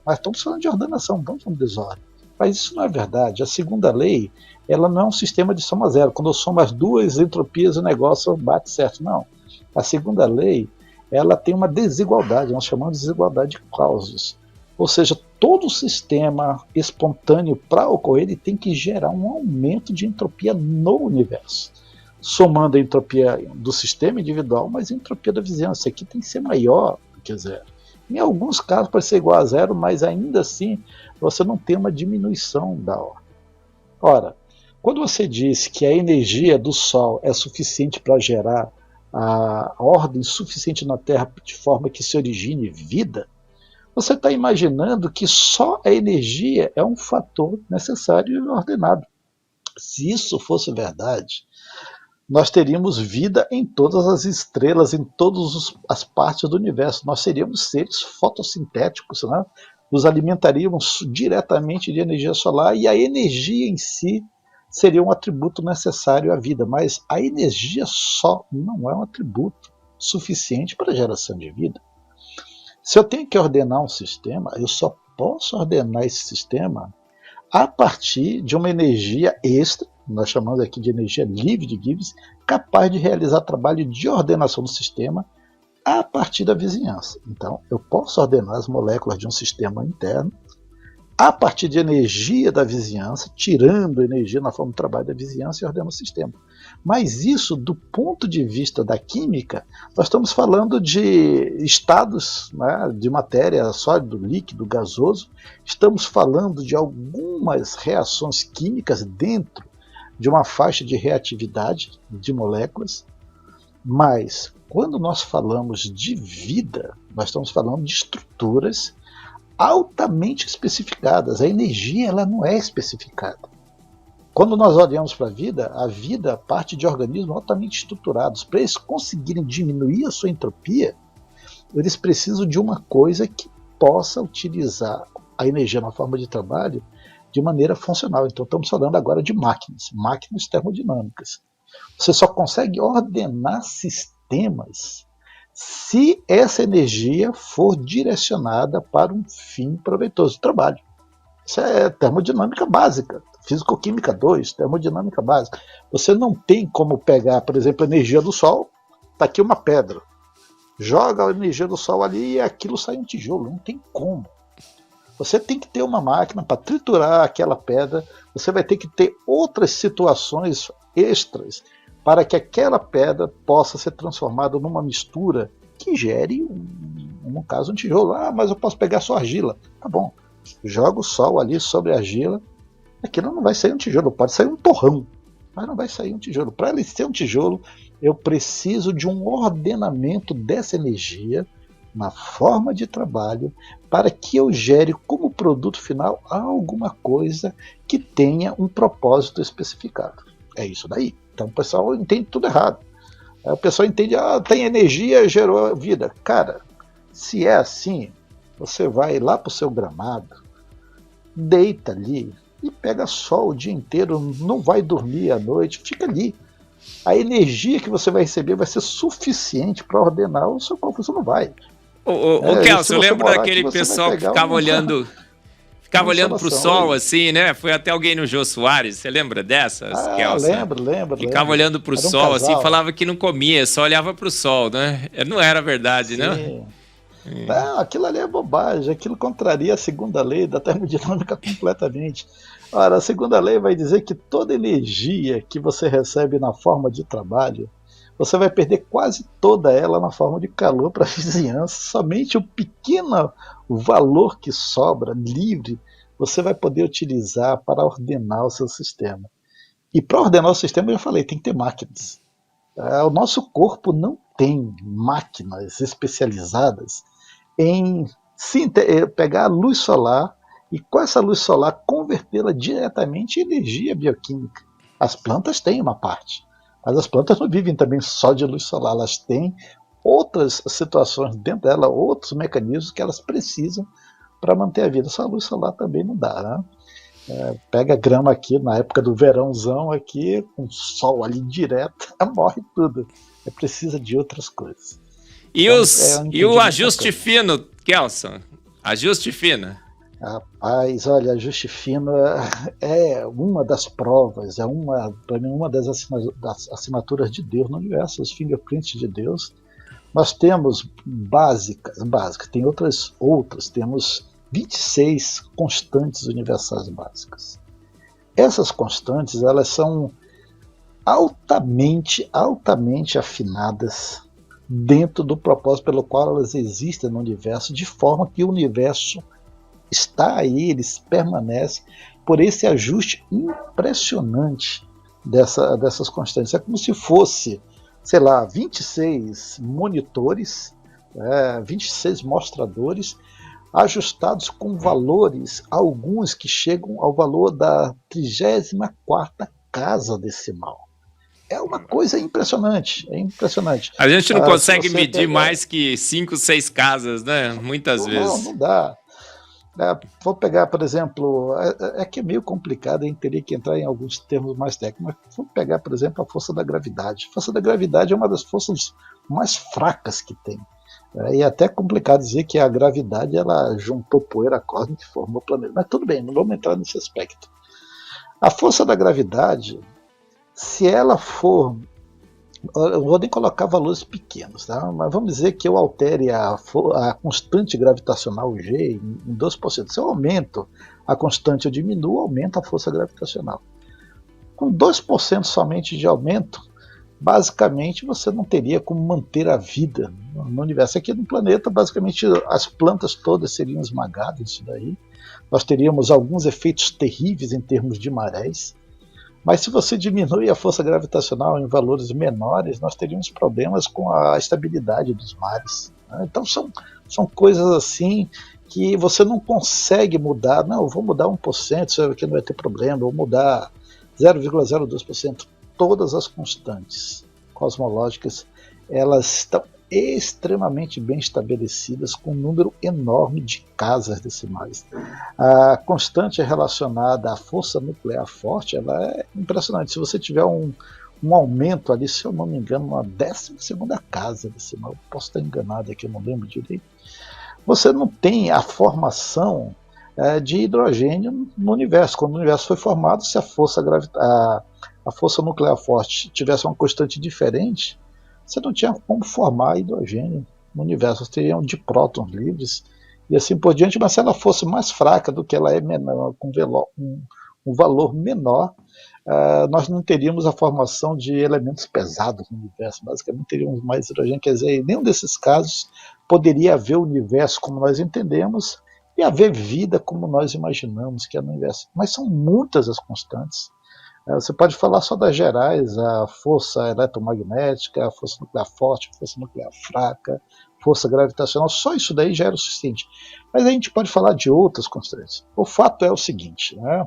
Mas estamos falando de ordenação, não estamos falando de desordem. Mas isso não é verdade. A segunda lei ela não é um sistema de soma zero. Quando eu somo as duas entropias, o negócio bate certo. Não. A segunda lei ela tem uma desigualdade, nós chamamos de desigualdade de causas. Ou seja, todo sistema espontâneo, para ocorrer, ele tem que gerar um aumento de entropia no universo. Somando a entropia do sistema individual, mas a entropia da vizinhança aqui tem que ser maior do que zero. Em alguns casos pode ser igual a zero, mas ainda assim você não tem uma diminuição da ordem. Ora, quando você diz que a energia do Sol é suficiente para gerar a ordem suficiente na Terra de forma que se origine vida, você está imaginando que só a energia é um fator necessário e ordenado. Se isso fosse verdade, nós teríamos vida em todas as estrelas, em todas as partes do universo. Nós seríamos seres fotossintéticos, né? Nos alimentaríamos diretamente de energia solar e a energia em si seria um atributo necessário à vida, mas a energia só não é um atributo suficiente para a geração de vida. Se eu tenho que ordenar um sistema, eu só posso ordenar esse sistema a partir de uma energia extra, nós chamamos aqui de energia livre de Gibbs, capaz de realizar trabalho de ordenação do sistema a partir da vizinhança. Então, eu posso ordenar as moléculas de um sistema interno a partir de energia da vizinhança, tirando energia na forma de trabalho da vizinhança e ordenando o sistema. Mas isso, do ponto de vista da química, nós estamos falando de estados, né, de matéria sólido, líquido, gasoso, estamos falando de algumas reações químicas dentro de uma faixa de reatividade de moléculas, mas quando nós falamos de vida, nós estamos falando de estruturas altamente especificadas. A energia ela não é especificada. Quando nós olhamos para a vida parte de organismos altamente estruturados. Para eles conseguirem diminuir a sua entropia, eles precisam de uma coisa que possa utilizar a energia na forma de trabalho de maneira funcional. Então estamos falando agora de máquinas termodinâmicas. Você só consegue ordenar sistemas se essa energia for direcionada para um fim proveitoso de trabalho. Isso é termodinâmica básica, físico-química 2, termodinâmica básica. Você não tem como pegar, por exemplo, a energia do Sol, está aqui uma pedra, joga a energia do Sol ali e aquilo sai um tijolo, não tem como. Você tem que ter uma máquina para triturar aquela pedra, você vai ter que ter outras situações extras para que aquela pedra possa ser transformada numa mistura que gere, no caso, um tijolo. Ah, mas eu posso pegar só argila. Tá bom, joga o sol ali sobre a argila, aquilo não vai sair um tijolo, pode sair um torrão, mas não vai sair um tijolo. Para ele ser um tijolo, eu preciso de um ordenamento dessa energia na forma de trabalho para que eu gere como produto final alguma coisa que tenha um propósito especificado. É isso daí. Então o pessoal entende tudo errado. O pessoal entende, tem energia, gerou vida. Cara, se é assim, você vai lá para o seu gramado, deita ali e pega sol o dia inteiro, não vai dormir à noite, fica ali. A energia que você vai receber vai ser suficiente para ordenar o seu corpo, você não vai. Kelson, eu lembro daquele pessoal que ficava olhando... Ficava olhando pro sol, assim, né? Foi até alguém no Jô Soares, você lembra dessas, Kelson? Lembro. Ficava olhando pro sol, assim, falava que não comia, só olhava pro sol, né? Não era verdade, Sim. Não? Não, aquilo ali é bobagem, aquilo contraria a segunda lei da termodinâmica completamente. Ora, a segunda lei vai dizer que toda energia que você recebe na forma de trabalho, você vai perder quase toda ela na forma de calor para a vizinhança. Somente o pequeno valor que sobra, livre, você vai poder utilizar para ordenar o seu sistema. E para ordenar o sistema, eu já falei, tem que ter máquinas. O nosso corpo não tem máquinas especializadas em pegar a luz solar e com essa luz solar convertê-la diretamente em energia bioquímica. As plantas têm uma parte, mas as plantas não vivem também só de luz solar, elas têm outras situações dentro dela, outros mecanismos que elas precisam para manter a vida. Só a luz solar também não dá, né? Pega grama aqui na época do verãozão aqui, com sol ali direto, morre tudo. Precisa de outras coisas. E, então, e o ajuste fino, Kelson? Ajuste fino? Rapaz, olha, ajuste fino é uma das provas, para mim, uma das assinaturas de Deus no universo, os fingerprints de Deus. Nós temos básicas, tem outras, temos 26 constantes universais básicas. Essas constantes, elas são altamente afinadas dentro do propósito pelo qual elas existem no universo, de forma que o universo está aí, eles permanecem por esse ajuste impressionante dessas constantes. É como se fosse, sei lá, 26 monitores, 26 mostradores, ajustados com valores, alguns que chegam ao valor da 34ª casa decimal. É uma coisa impressionante, é impressionante. A gente não consegue medir pega... mais que 5, 6 casas, né? Muitas vezes. Não dá. Vou pegar, por exemplo, que é meio complicado, a gente teria que entrar em alguns termos mais técnicos, mas vamos pegar, por exemplo, a força da gravidade. A força da gravidade é uma das forças mais fracas que tem. E é até complicado dizer que a gravidade ela juntou poeira cósmica e formou o planeta. Mas tudo bem, não vamos entrar nesse aspecto. A força da gravidade, se ela for... Eu vou nem colocar valores pequenos, tá? Mas vamos dizer que eu altere a constante gravitacional G em 2%. Se eu aumento a constante, eu diminuo, aumenta a força gravitacional. Com 2% somente de aumento, basicamente você não teria como manter a vida no universo. Aqui no planeta, basicamente as plantas todas seriam esmagadas, isso daí. Nós teríamos alguns efeitos terríveis em termos de marés. Mas se você diminui a força gravitacional em valores menores, nós teríamos problemas com a estabilidade dos mares. Né? Então são coisas assim que você não consegue mudar. Não, eu vou mudar 1%, isso aqui não vai ter problema, vou mudar 0,02%. Todas as constantes cosmológicas, elas estão extremamente bem estabelecidas, com um número enorme de casas decimais. A constante relacionada à força nuclear forte, ela é impressionante. Se você tiver um aumento ali, se eu não me engano, uma 12ª casa decimal, posso estar enganado aqui, eu não lembro direito, você não tem a formação de hidrogênio no universo. Quando o universo foi formado, se a força nuclear forte tivesse uma constante diferente, você não tinha como formar hidrogênio no universo. Você teria diprótons livres e assim por diante, mas se ela fosse mais fraca do que ela é menor, com um valor menor, nós não teríamos a formação de elementos pesados no universo. Basicamente teríamos mais hidrogênio. Quer dizer, em nenhum desses casos poderia haver o universo como nós entendemos e haver vida como nós imaginamos que é no universo. Mas são muitas as constantes. Você pode falar só das gerais, a força eletromagnética, a força nuclear forte, a força nuclear fraca, força gravitacional, só isso daí já era o suficiente. Mas a gente pode falar de outras constantes. O fato é o seguinte, né?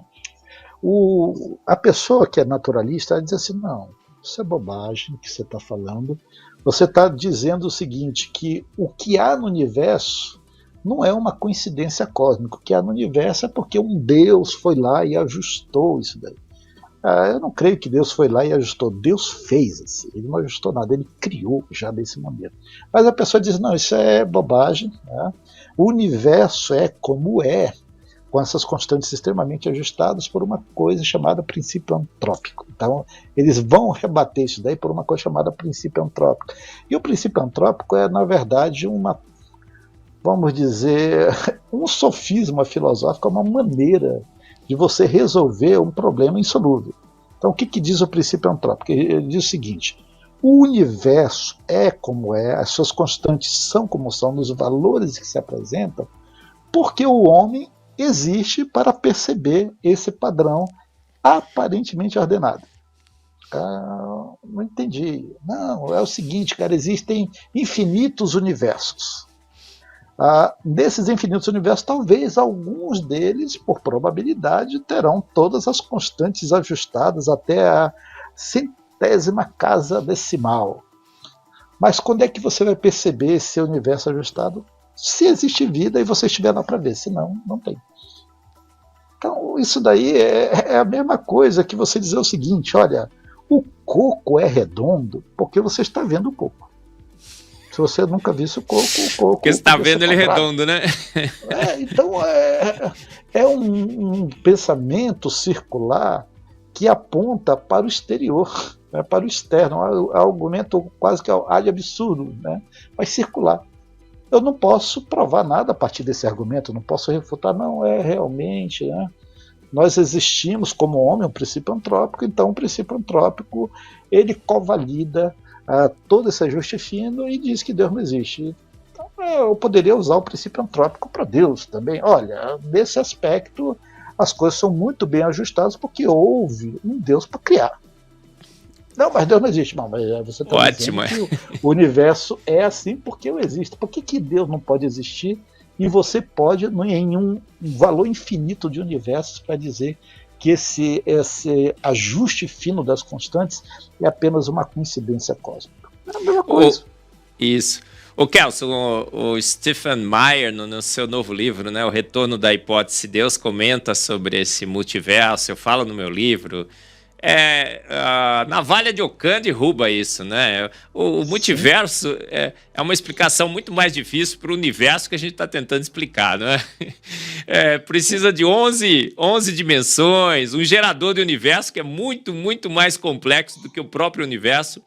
A pessoa que é naturalista ela diz assim, não, isso é bobagem que você está falando. Você está dizendo o seguinte, que o que há no universo não é uma coincidência cósmica. O que há no universo é porque um Deus foi lá e ajustou isso daí. Eu não creio que Deus foi lá e ajustou. Deus fez assim. Ele não ajustou nada, ele criou já desse momento. Mas a pessoa diz, não, isso é bobagem. Né? O universo é como é, com essas constantes extremamente ajustadas por uma coisa chamada princípio antrópico. Então, eles vão rebater isso daí por uma coisa chamada princípio antrópico. E o princípio antrópico é, na verdade, vamos dizer, um sofisma filosófico, uma maneira de você resolver um problema insolúvel. Então, o que diz o princípio antrópico? Ele diz o seguinte, o universo é como é, as suas constantes são como são, nos valores que se apresentam, porque o homem existe para perceber esse padrão aparentemente ordenado. Não entendi. Não, é o seguinte, cara, existem infinitos universos. Desses infinitos universos, talvez alguns deles, por probabilidade, terão todas as constantes ajustadas até a 100ª casa decimal. Mas quando é que você vai perceber esse universo ajustado? Se existe vida e você estiver lá para ver, senão não tem. Então isso daí é a mesma coisa que você dizer o seguinte, olha, o coco é redondo porque você está vendo o coco. Se você nunca viu o coco... Porque você está vendo ele redondo, né? Então é um pensamento circular que aponta para o exterior, né, para o externo. É um argumento quase que ad absurdo, né, mas circular. Eu não posso provar nada a partir desse argumento, não posso refutar, não, realmente... Né, nós existimos como homem, um princípio antrópico, então o princípio antrópico ele covalida todo esse ajuste fino e diz que Deus não existe. Então, eu poderia usar o princípio antrópico para Deus também. Olha, nesse aspecto as coisas são muito bem ajustadas porque houve um Deus para criar. Não, mas Deus não existe. Não, mas você está dizendo que o universo é assim porque eu existo. Por que Deus não pode existir e você pode em um valor infinito de universos para dizer que esse ajuste fino das constantes é apenas uma coincidência cósmica. É a mesma coisa. Isso. O Kelson, o Stephen Meyer, no seu novo livro, né, O Retorno da Hipótese de Deus, comenta sobre esse multiverso. Eu falo no meu livro. A navalha de Ockham derruba isso, né? O multiverso é uma explicação muito mais difícil para o universo que a gente está tentando explicar, né? Precisa de 11 dimensões, um gerador de universo que é muito, muito mais complexo do que o próprio universo.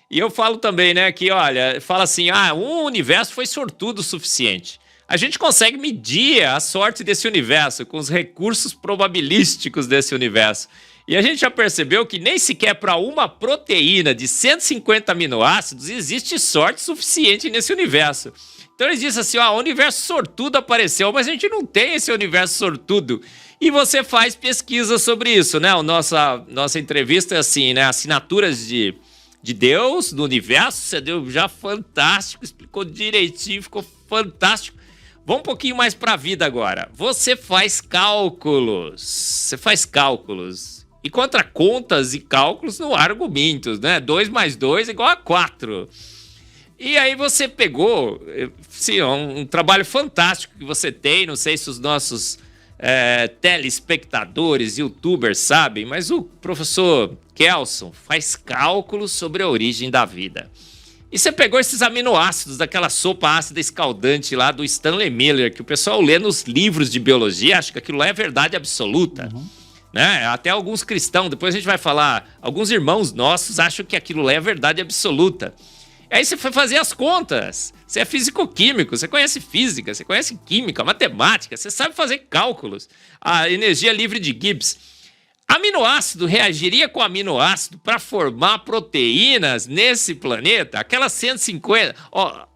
E eu falo também, né, que, olha, fala assim, um universo foi sortudo o suficiente. A gente consegue medir a sorte desse universo com os recursos probabilísticos desse universo. E a gente já percebeu que nem sequer para uma proteína de 150 aminoácidos existe sorte suficiente nesse universo. Então eles dizem assim, o universo sortudo apareceu, mas a gente não tem esse universo sortudo. E você faz pesquisa sobre isso, né? Nossa entrevista é assim, né? Assinaturas de Deus, do universo, você deu já fantástico, explicou direitinho, ficou fantástico. Vamos um pouquinho mais para a vida agora. Você faz cálculos. E contra contas e cálculos não há argumentos, né? 2 mais 2 é igual a 4. E aí você pegou, sim, um trabalho fantástico que você tem, não sei se os nossos telespectadores, youtubers sabem, mas o professor Kelson faz cálculos sobre a origem da vida. E você pegou esses aminoácidos daquela sopa ácida escaldante lá do Stanley Miller, que o pessoal lê nos livros de biologia, acha que aquilo lá é verdade absoluta. Né? Até alguns cristãos, depois a gente vai falar, alguns irmãos nossos acham que aquilo lá é verdade absoluta. Aí você foi fazer as contas, você é físico-químico, você conhece física, você conhece química, matemática, você sabe fazer cálculos, a energia livre de Gibbs. Aminoácido reagiria com aminoácido para formar proteínas nesse planeta? Aquelas 150...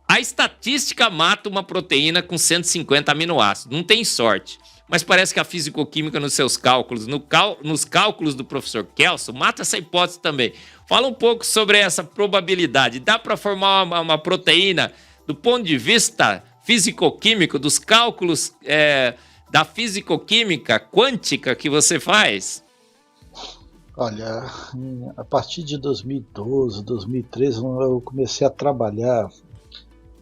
a estatística mata uma proteína com 150 aminoácidos, não tem sorte. Mas parece que a fisicoquímica nos seus cálculos, nos cálculos do professor Kelson, mata essa hipótese também. Fala um pouco sobre essa probabilidade. Dá para formar uma proteína do ponto de vista fisicoquímico, dos cálculos da fisicoquímica quântica que você faz? Olha, a partir de 2012, 2013, eu comecei a trabalhar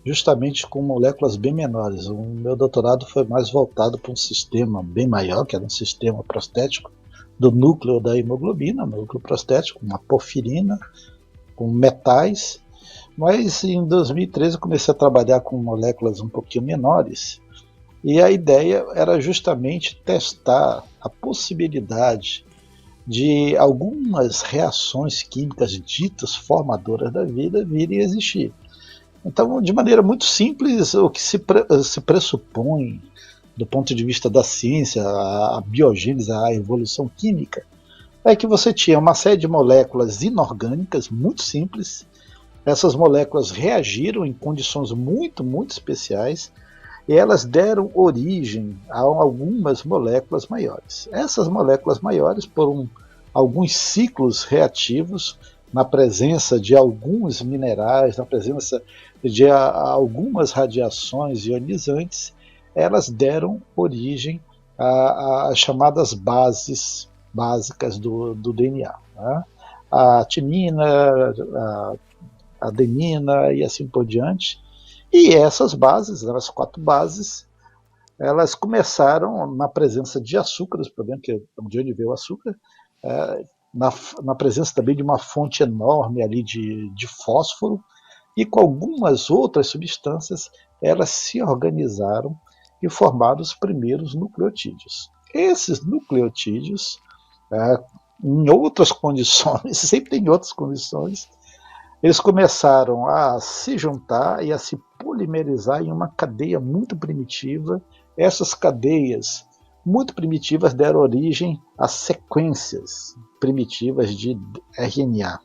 justamente com moléculas bem menores. O meu doutorado foi mais voltado para um sistema bem maior, que era um sistema prostético do núcleo da hemoglobina, núcleo prostético, uma porfirina, com metais. Mas em 2013 eu comecei a trabalhar com moléculas um pouquinho menores. E a ideia era justamente testar a possibilidade de algumas reações químicas ditas formadoras da vida virem a existir. Então, de maneira muito simples, o que se pressupõe do ponto de vista da ciência, a biogênese, a evolução química, é que você tinha uma série de moléculas inorgânicas muito simples. Essas moléculas reagiram em condições muito, muito especiais e elas deram origem a algumas moléculas maiores. Essas moléculas maiores, por alguns ciclos reativos, na presença de alguns minerais, na presença de algumas radiações ionizantes, elas deram origem às chamadas bases básicas do DNA. Né? A timina, a adenina e assim por diante. E essas bases, as 4 bases, elas começaram na presença de açúcares, por exemplo, que é de onde veio o açúcar, na presença também de uma fonte enorme ali de fósforo, e com algumas outras substâncias, elas se organizaram e formaram os primeiros nucleotídeos. Esses nucleotídeos, em outras condições, sempre tem outras condições, eles começaram a se juntar e a se polimerizar em uma cadeia muito primitiva. Essas cadeias muito primitivas deram origem a sequências primitivas de RNA.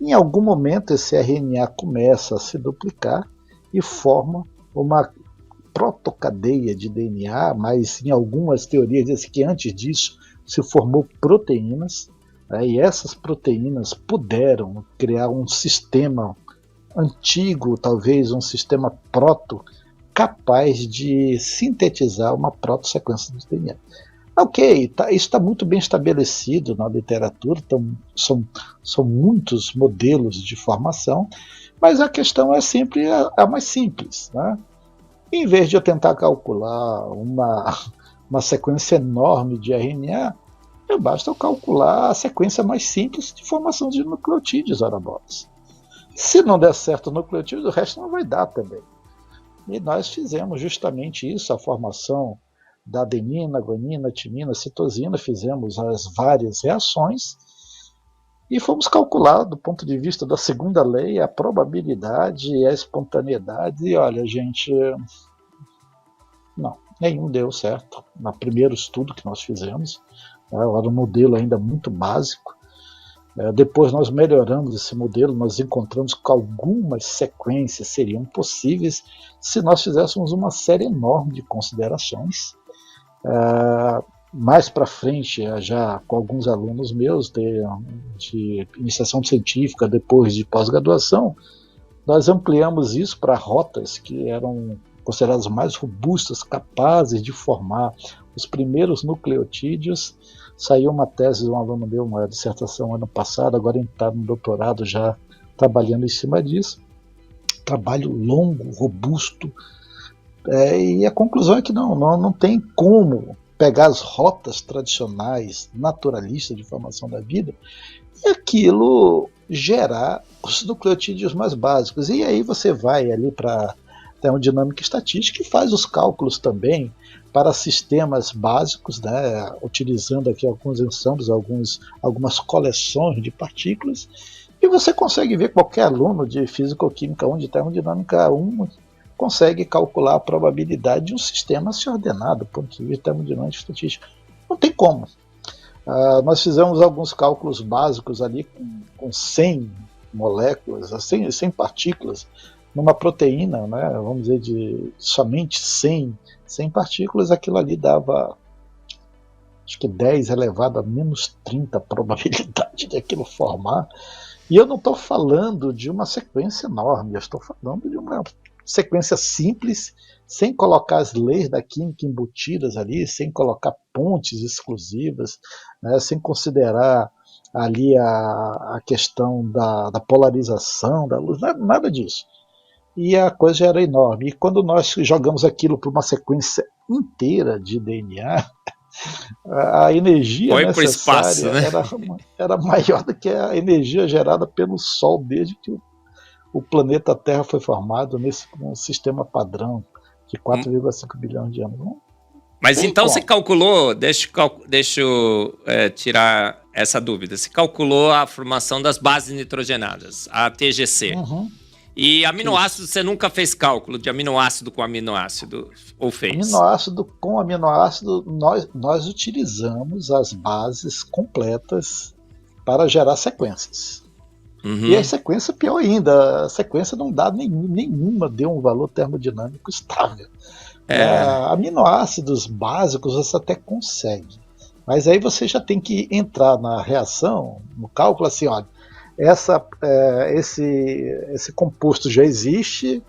Em algum momento esse RNA começa a se duplicar e forma uma protocadeia de DNA, mas em algumas teorias dizem que antes disso se formou proteínas, e essas proteínas puderam criar um sistema antigo, talvez um sistema proto, capaz de sintetizar uma protosequência de DNA. Ok, isso está muito bem estabelecido na literatura, então são muitos modelos de formação, mas a questão é sempre a mais simples. Né? Em vez de eu tentar calcular uma sequência enorme de RNA, basta eu calcular a sequência mais simples de formação de nucleotídeos, ora bolas. Se não der certo o nucleotídeo, o resto não vai dar também. E nós fizemos justamente isso, a formação da adenina, guanina, timina, citosina, fizemos as várias reações e fomos calcular, do ponto de vista da segunda lei, a probabilidade e a espontaneidade. E olha, gente, não, nenhum deu certo. No primeiro estudo que nós fizemos, era um modelo ainda muito básico. Depois nós melhoramos esse modelo, nós encontramos que algumas sequências seriam possíveis se nós fizéssemos uma série enorme de considerações. Mais para frente, já com alguns alunos meus de iniciação científica, depois de pós-graduação, nós ampliamos isso para rotas que eram consideradas mais robustas, capazes de formar os primeiros nucleotídeos. Saiu uma tese de um aluno meu, uma dissertação ano passado, agora ele está no doutorado já trabalhando em cima disso. Trabalho longo, robusto, e a conclusão é que não tem como pegar as rotas tradicionais, naturalistas de formação da vida, e aquilo gerar os nucleotídeos mais básicos. E aí você vai ali para termodinâmica e estatística e faz os cálculos também para sistemas básicos, né, utilizando aqui alguns ensembles, algumas coleções de partículas, e você consegue ver, qualquer aluno de físico-química 1, de termodinâmica 1, consegue calcular a probabilidade de um sistema se ordenar do ponto de vista termodinâmico e estatístico. Não tem como. Nós fizemos alguns cálculos básicos ali com 100 moléculas, 100 partículas, numa proteína, né, vamos dizer, de somente 100 partículas, aquilo ali dava, acho que 10 elevado a menos 30 probabilidade de aquilo formar. E eu não estou falando de uma sequência enorme, eu estou falando de uma sequência simples, sem colocar as leis da química embutidas ali, sem colocar pontes exclusivas, né, sem considerar ali a questão da polarização da luz, nada disso. E a coisa já era enorme. E quando nós jogamos aquilo para uma sequência inteira de DNA, a energia foi necessária espaço, né? era maior do que a energia gerada pelo Sol desde que o planeta Terra foi formado nesse sistema padrão de 4,5 bilhões de anos. Mas então você calculou, deixa eu tirar essa dúvida, você calculou a formação das bases nitrogenadas, a TGC. Uhum. E aminoácido, você nunca fez cálculo de aminoácido com aminoácido? Ou fez? Aminoácido com aminoácido, nós utilizamos as bases completas para gerar sequências. Uhum. E a sequência, pior ainda, a sequência não dá nenhuma, deu um valor termodinâmico estável. Aminoácidos básicos você até consegue. Mas aí você já tem que entrar na reação, no cálculo, assim, olha, esse composto já existe,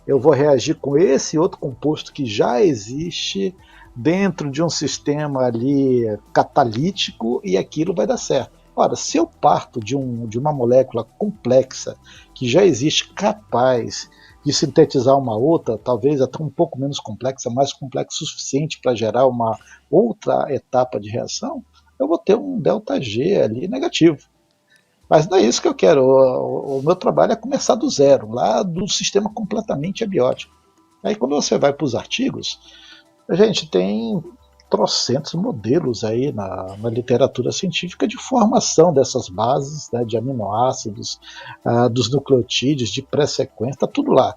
eu vou reagir com esse outro composto que já existe dentro de um sistema ali catalítico e aquilo vai dar certo. Ora, se eu parto de uma molécula complexa que já existe, capaz de sintetizar uma outra, talvez até um pouco menos complexa, mais complexa o suficiente para gerar uma outra etapa de reação, eu vou ter um ΔG ali negativo. Mas não é isso que eu quero. O meu trabalho é começar do zero, lá do sistema completamente abiótico. Aí quando você vai para os artigos, a gente tem trocentos modelos aí na literatura científica de formação dessas bases, né, de aminoácidos, dos nucleotídeos, de pré-sequência, está tudo lá.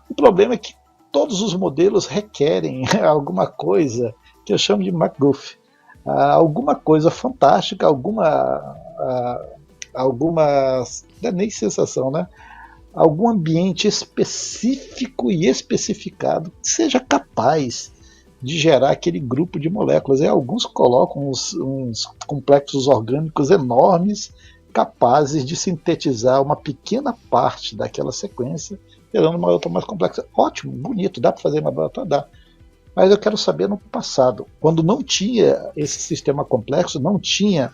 O problema é que todos os modelos requerem alguma coisa que eu chamo de MacGuff, alguma coisa fantástica, alguma não é nem sensação, né? Algum ambiente específico e especificado que seja capaz de gerar aquele grupo de moléculas. E alguns colocam uns complexos orgânicos enormes capazes de sintetizar uma pequena parte daquela sequência, gerando uma outra mais complexa. Ótimo, bonito, dá para fazer na laboratório? Dá. Mas eu quero saber no passado, quando não tinha esse sistema complexo, não tinha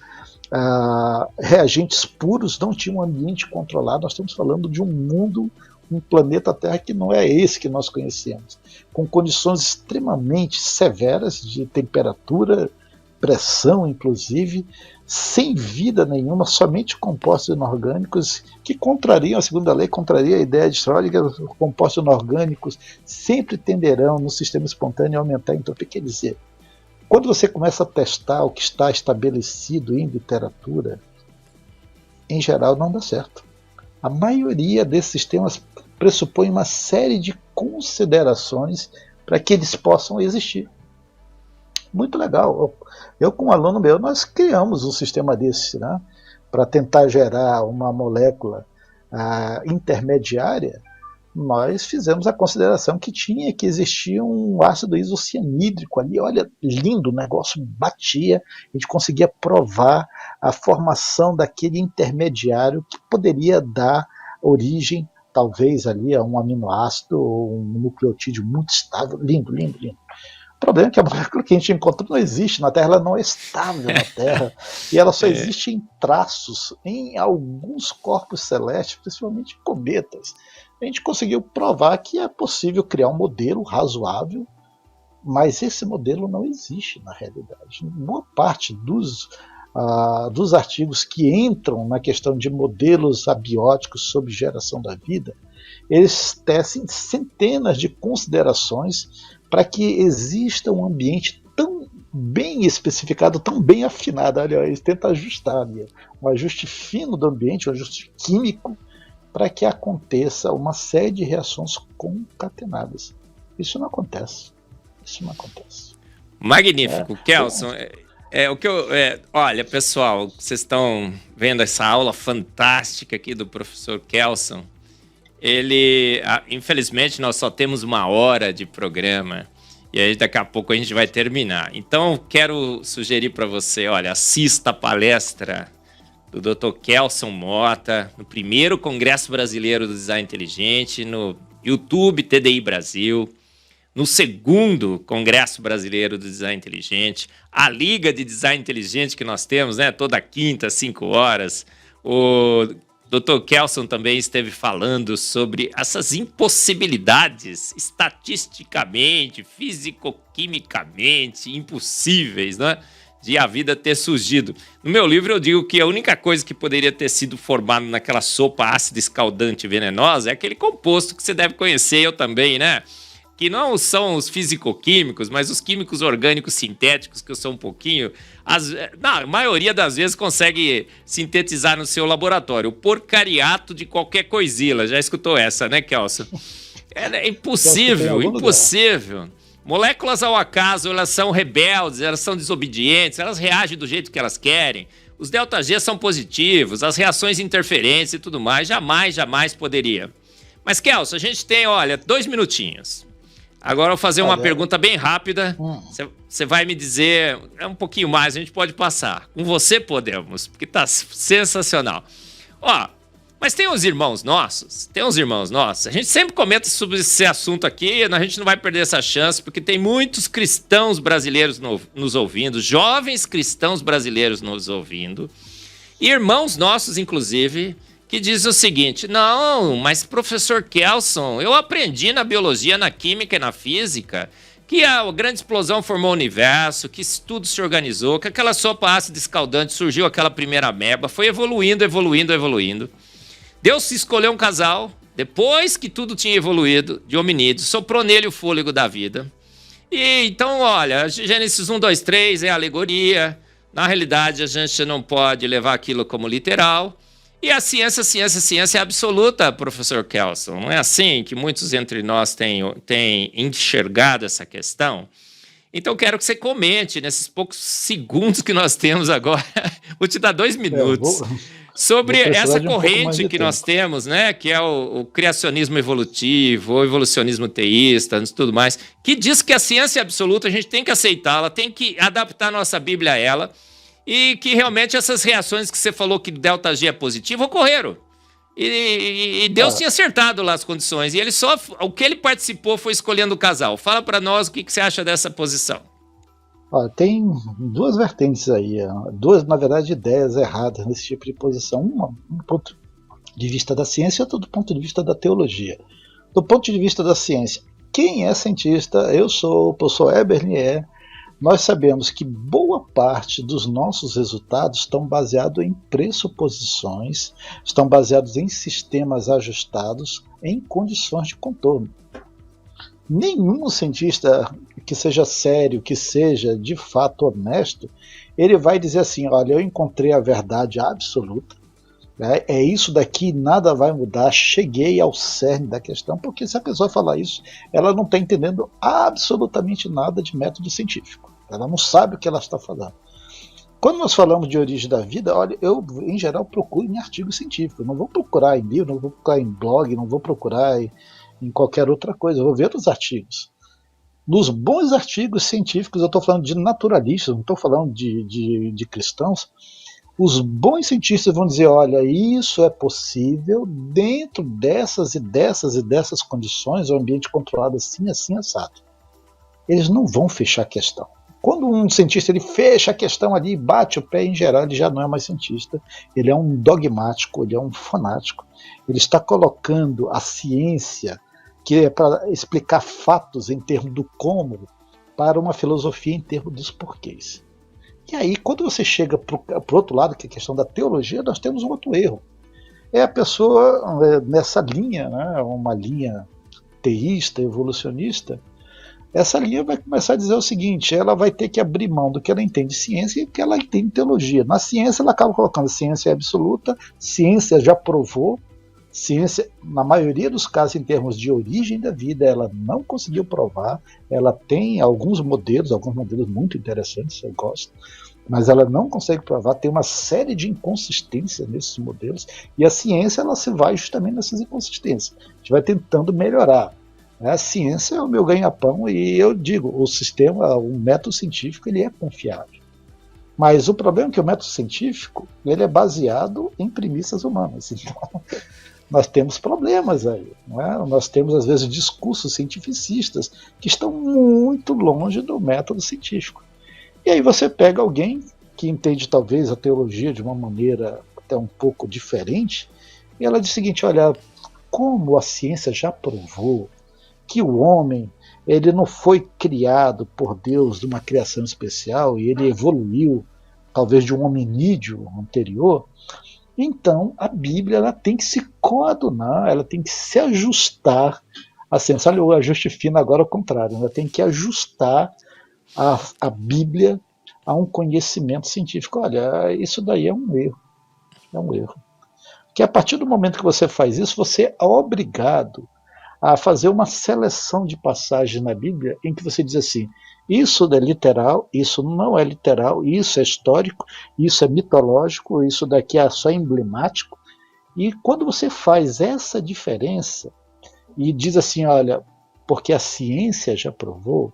reagentes puros, não tinha um ambiente controlado. Nós estamos falando de um mundo, um planeta Terra que não é esse que nós conhecemos, com condições extremamente severas de temperatura, pressão, inclusive, sem vida nenhuma, somente compostos inorgânicos, que contrariam a segunda lei, contraria a ideia de Schrödinger. Os compostos inorgânicos sempre tenderão no sistema espontâneo a aumentar a entropia. Quer dizer, quando você começa a testar o que está estabelecido em literatura, em geral não dá certo. A maioria desses sistemas pressupõe uma série de considerações para que eles possam existir. Muito legal. Eu com um aluno meu, nós criamos um sistema desse, né, para tentar gerar uma molécula intermediária. Nós fizemos a consideração que tinha que existir um ácido isocianídrico ali. Olha, lindo, o negócio batia, a gente conseguia provar a formação daquele intermediário que poderia dar origem, talvez, ali a um aminoácido ou um nucleotídeo muito estável. Lindo, lindo, lindo. O problema é que a molécula que a gente encontrou não existe na Terra, ela não é estável na Terra, e ela só existe em traços, em alguns corpos celestes, principalmente cometas. A gente conseguiu provar que é possível criar um modelo razoável, mas esse modelo não existe na realidade. Boa parte dos artigos que entram na questão de modelos abióticos sobre geração da vida, eles tecem centenas de considerações para que exista um ambiente tão bem especificado, tão bem afinado. Olha, eles tentam ajustar ali, um ajuste fino do ambiente, um ajuste químico, para que aconteça uma série de reações concatenadas. Isso não acontece. Isso não acontece. Magnífico, Kelson. Olha, pessoal, vocês estão vendo essa aula fantástica aqui do professor Kelson. Infelizmente, nós só temos 1 hora de programa e aí daqui a pouco a gente vai terminar. Então, quero sugerir para você, olha, assista a palestra do Dr. Kelson Mota no primeiro Congresso Brasileiro do Design Inteligente, no YouTube TDI Brasil, no segundo Congresso Brasileiro do Design Inteligente, a Liga de Design Inteligente que nós temos, né, toda quinta, às 5 horas. O Dr. Kelson também esteve falando sobre essas impossibilidades estatisticamente, físico-quimicamente impossíveis, né, de a vida ter surgido. No meu livro eu digo que a única coisa que poderia ter sido formada naquela sopa ácida escaldante venenosa é aquele composto que você deve conhecer, eu também, né? Que não são os físico-químicos, mas os químicos orgânicos sintéticos, que eu sou um pouquinho... a maioria das vezes consegue sintetizar no seu laboratório. O porcariato de qualquer coisila. Já escutou essa, né, Kelson? É impossível, impossível. Moléculas ao acaso, elas são rebeldes, elas são desobedientes, elas reagem do jeito que elas querem. Os ΔG são positivos, as reações interferentes e tudo mais. Jamais poderia. Mas, Kelson, a gente tem, olha, 2 minutinhos. Agora eu vou fazer uma pergunta bem rápida. Você vai me dizer, um pouquinho mais, a gente pode passar. Com você podemos, porque tá sensacional. Ó, mas tem uns irmãos nossos, a gente sempre comenta sobre esse assunto aqui, a gente não vai perder essa chance, porque tem muitos cristãos brasileiros nos ouvindo, jovens cristãos brasileiros nos ouvindo, irmãos nossos, inclusive, que diz o seguinte: não, mas professor Kelson, eu aprendi na biologia, na química e na física que a grande explosão formou o universo, que tudo se organizou, que aquela sopa ácida escaldante surgiu aquela primeira ameba, foi evoluindo. Deus se escolheu um casal, depois que tudo tinha evoluído, de hominídeos, soprou nele o fôlego da vida. E então, olha, Gênesis 1, 2, 3 é alegoria, na realidade a gente não pode levar aquilo como literal. E a ciência é absoluta, professor Kelson. Não é assim que muitos entre nós têm enxergado essa questão? Então, quero que você comente, nesses poucos segundos que nós temos agora, vou te dar 2 minutos, sobre essa corrente que nós temos, né, que é o criacionismo evolutivo, o evolucionismo teísta e tudo mais, que diz que a ciência é absoluta, a gente tem que aceitá-la, tem que adaptar a nossa Bíblia a ela, e que realmente essas reações que você falou que ΔG é positivo ocorreram. E Deus tinha acertado lá as condições. E o que ele participou foi escolhendo o casal. Fala para nós o que você acha dessa posição. Tem duas vertentes aí, duas, na verdade, ideias erradas nesse tipo de posição. Uma do ponto de vista da ciência e outra do ponto de vista da teologia. Do ponto de vista da ciência, quem é cientista? Eu sou, o professor Eberlin Nós sabemos que boa parte dos nossos resultados estão baseados em pressuposições, estão baseados em sistemas ajustados em condições de contorno. Nenhum cientista que seja sério, que seja de fato honesto, ele vai dizer assim, olha, eu encontrei a verdade absoluta, é isso daqui, nada vai mudar, cheguei ao cerne da questão, porque se a pessoa falar isso, ela não está entendendo absolutamente nada de método científico. Ela não sabe o que ela está falando. Quando nós falamos de origem da vida, olha, eu em geral procuro em artigos científicos, não vou procurar em livro, não vou procurar em blog, não vou procurar em qualquer outra coisa, eu vou ver os artigos. Nos bons artigos científicos, eu estou falando de naturalistas, não estou falando de cristãos, os bons cientistas vão dizer, olha, isso é possível dentro dessas e dessas condições, o ambiente controlado assim, assado. Eles não vão fechar a questão. Quando um cientista ele fecha a questão ali e bate o pé, em geral, ele já não é mais cientista, ele é um dogmático, ele é um fanático. Ele está colocando a ciência, que é para explicar fatos em termos do como, para uma filosofia em termos dos porquês. E aí, quando você chega para o outro lado, que é a questão da teologia, nós temos um outro erro. É a pessoa nessa linha, né, uma linha teísta, evolucionista, essa linha vai começar a dizer o seguinte, ela vai ter que abrir mão do que ela entende de ciência e do que ela entende de teologia. Na ciência, ela acaba colocando ciência absoluta, ciência já provou, ciência, na maioria dos casos, em termos de origem da vida, ela não conseguiu provar, ela tem alguns modelos muito interessantes, eu gosto, mas ela não consegue provar, tem uma série de inconsistências nesses modelos, e a ciência ela se vai justamente nessas inconsistências. A gente vai tentando melhorar. A ciência é o meu ganha-pão, e eu digo, o sistema, o método científico, ele é confiável. Mas o problema é que o método científico ele é baseado em premissas humanas. Então, nós temos problemas aí. Não é? Nós temos, às vezes, discursos cientificistas que estão muito longe do método científico. E aí você pega alguém que entende, talvez, a teologia de uma maneira até um pouco diferente, e ela diz o seguinte, olha, como a ciência já provou que o homem ele não foi criado por Deus de uma criação especial e ele evoluiu talvez de um hominídeo anterior, então a Bíblia ela tem que se coadunar, ela tem que se ajustar à ciência. Olha o ajuste fino agora ao contrário, ela tem que ajustar a Bíblia a um conhecimento científico. Olha, isso daí é um erro. É um erro. Porque a partir do momento que você faz isso, você é obrigado a fazer uma seleção de passagens na Bíblia em que você diz assim, isso é literal, isso não é literal, isso é histórico, isso é mitológico, isso daqui é só emblemático. E quando você faz essa diferença e diz assim, olha, porque a ciência já provou,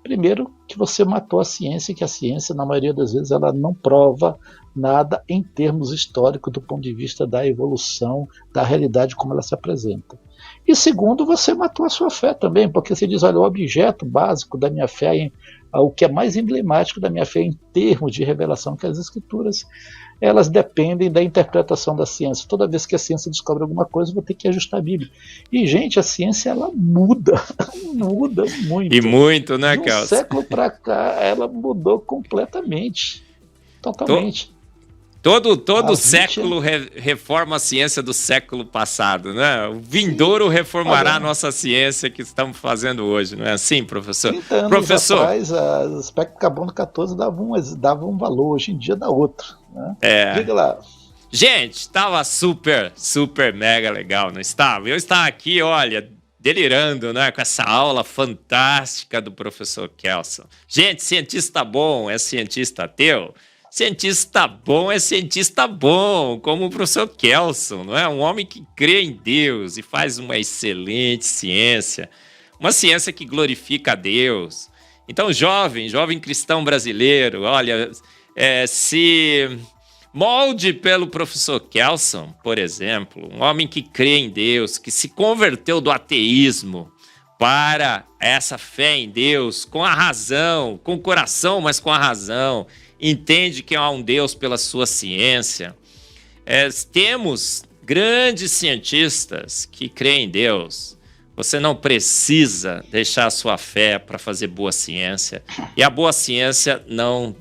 primeiro que você matou a ciência, e que a ciência, na maioria das vezes, ela não prova nada em termos históricos do ponto de vista da evolução, da realidade como ela se apresenta. E segundo, você matou a sua fé também, porque você diz, olha, o objeto básico da minha fé, o que é mais emblemático da minha fé em termos de revelação, que as escrituras, elas dependem da interpretação da ciência. Toda vez que a ciência descobre alguma coisa, eu vou ter que ajustar a Bíblia. E, gente, a ciência, ela muda, muda muito. E muito, né, Kelso? De um século para cá, ela mudou completamente, totalmente. Todo século reforma a ciência do século passado, né? O vindouro reformará a nossa ciência que estamos fazendo hoje, não é assim, professor? 30 anos professor, atrás, o espectro carbono 14 dava um valor, hoje em dia dá outro. Né? Diga lá. Gente, estava super mega legal, não estava? Eu estava aqui, olha, delirando, né, com essa aula fantástica do professor Kelso. Gente, cientista bom é cientista ateu? Cientista bom é cientista bom, como o professor Kelso, não é? Um homem que crê em Deus e faz uma excelente ciência, uma ciência que glorifica a Deus. Então, jovem cristão brasileiro, olha, se Molde pelo professor Kelson, por exemplo, um homem que crê em Deus, que se converteu do ateísmo para essa fé em Deus, com a razão, com o coração, mas com a razão, entende que há um Deus pela sua ciência. Temos grandes cientistas que creem em Deus. Você não precisa deixar a sua fé para fazer boa ciência. E a boa ciência não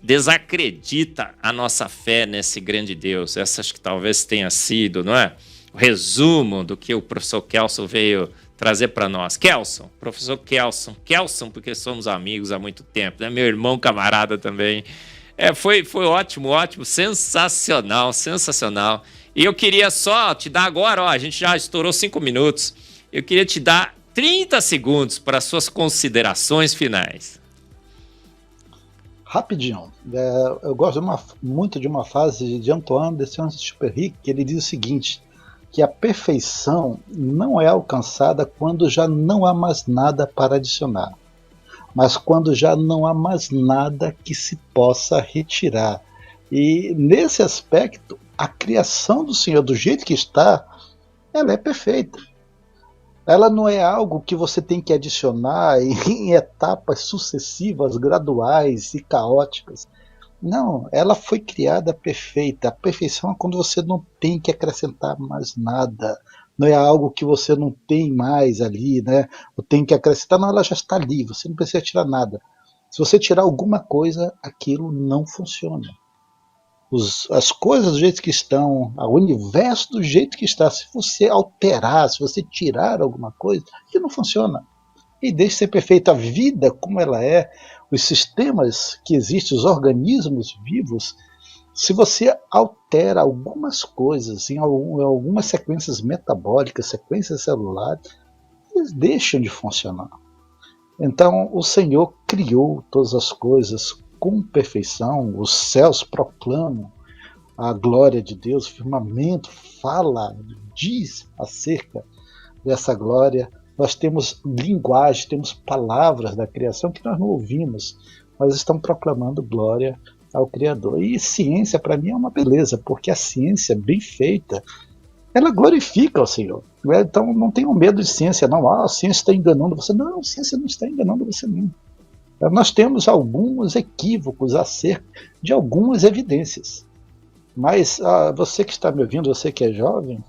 desacredita a nossa fé nesse grande Deus. Essa acho que talvez tenha sido, não é? O resumo do que o professor Kelson veio trazer para nós. Kelson, professor Kelson, porque somos amigos há muito tempo, né? Meu irmão camarada também. Foi ótimo, sensacional. E eu queria só te dar agora, a gente já estourou 5 minutos, eu queria te dar 30 segundos para suas considerações finais. Rapidinho. Eu gosto muito de uma frase de Antoine de Saint-Exupéry, que ele diz o seguinte, que a perfeição não é alcançada quando já não há mais nada para adicionar, mas quando já não há mais nada que se possa retirar. E nesse aspecto, a criação do Senhor, do jeito que está, ela é perfeita. Ela não é algo que você tem que adicionar em etapas sucessivas, graduais e caóticas. Não, ela foi criada perfeita. A perfeição é quando você não tem que acrescentar mais nada. Não é algo que você não tem mais ali, né? Ou tem que acrescentar. Não, ela já está ali, você não precisa tirar nada. Se você tirar alguma coisa, aquilo não funciona. As coisas do jeito que estão, o universo do jeito que está, se você alterar, se você tirar alguma coisa, aquilo não funciona. E deixa de ser perfeito. A vida como ela é, os sistemas que existem, os organismos vivos, se você altera algumas coisas em algumas sequências metabólicas, sequências celulares, eles deixam de funcionar. Então o Senhor criou todas as coisas com perfeição, os céus proclamam a glória de Deus, o firmamento fala, diz acerca dessa glória. Nós temos linguagem, temos palavras da criação que nós não ouvimos, mas estão proclamando glória ao Criador. E ciência, para mim, é uma beleza, porque a ciência bem feita, ela glorifica ao Senhor. Então não tenham medo de ciência, não. A ciência está enganando você. Não, a ciência não está enganando você, não. Nós temos alguns equívocos acerca de algumas evidências. Mas você que está me ouvindo, você que é jovem,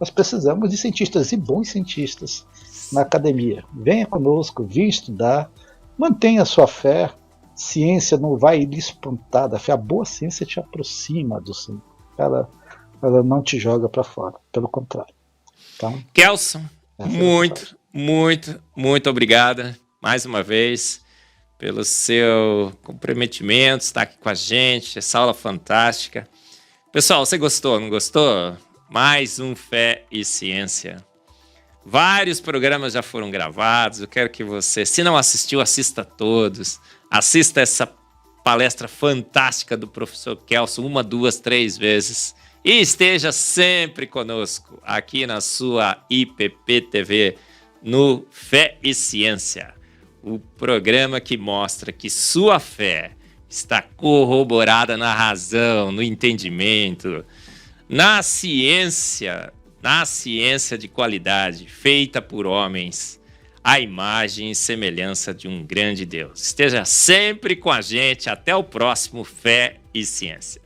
nós precisamos de cientistas e bons cientistas na academia. Venha conosco, venha estudar, mantenha a sua fé. Ciência não vai lhe espantar da fé. A boa ciência te aproxima do Senhor. Ela não te joga para fora, pelo contrário. Então, Kelson, muito obrigada mais uma vez pelo seu comprometimento, estar aqui com a gente, essa aula fantástica. Pessoal, você gostou, não gostou? Mais um Fé e Ciência. Vários programas já foram gravados, eu quero que você, se não assistiu, assista todos. Assista essa palestra fantástica do professor Kelson 1, 2, 3 vezes. E esteja sempre conosco, aqui na sua IPP TV, no Fé e Ciência. O programa que mostra que sua fé está corroborada na razão, no entendimento, na ciência de qualidade, feita por homens, à imagem e semelhança de um grande Deus. Esteja sempre com a gente. Até o próximo Fé e Ciência.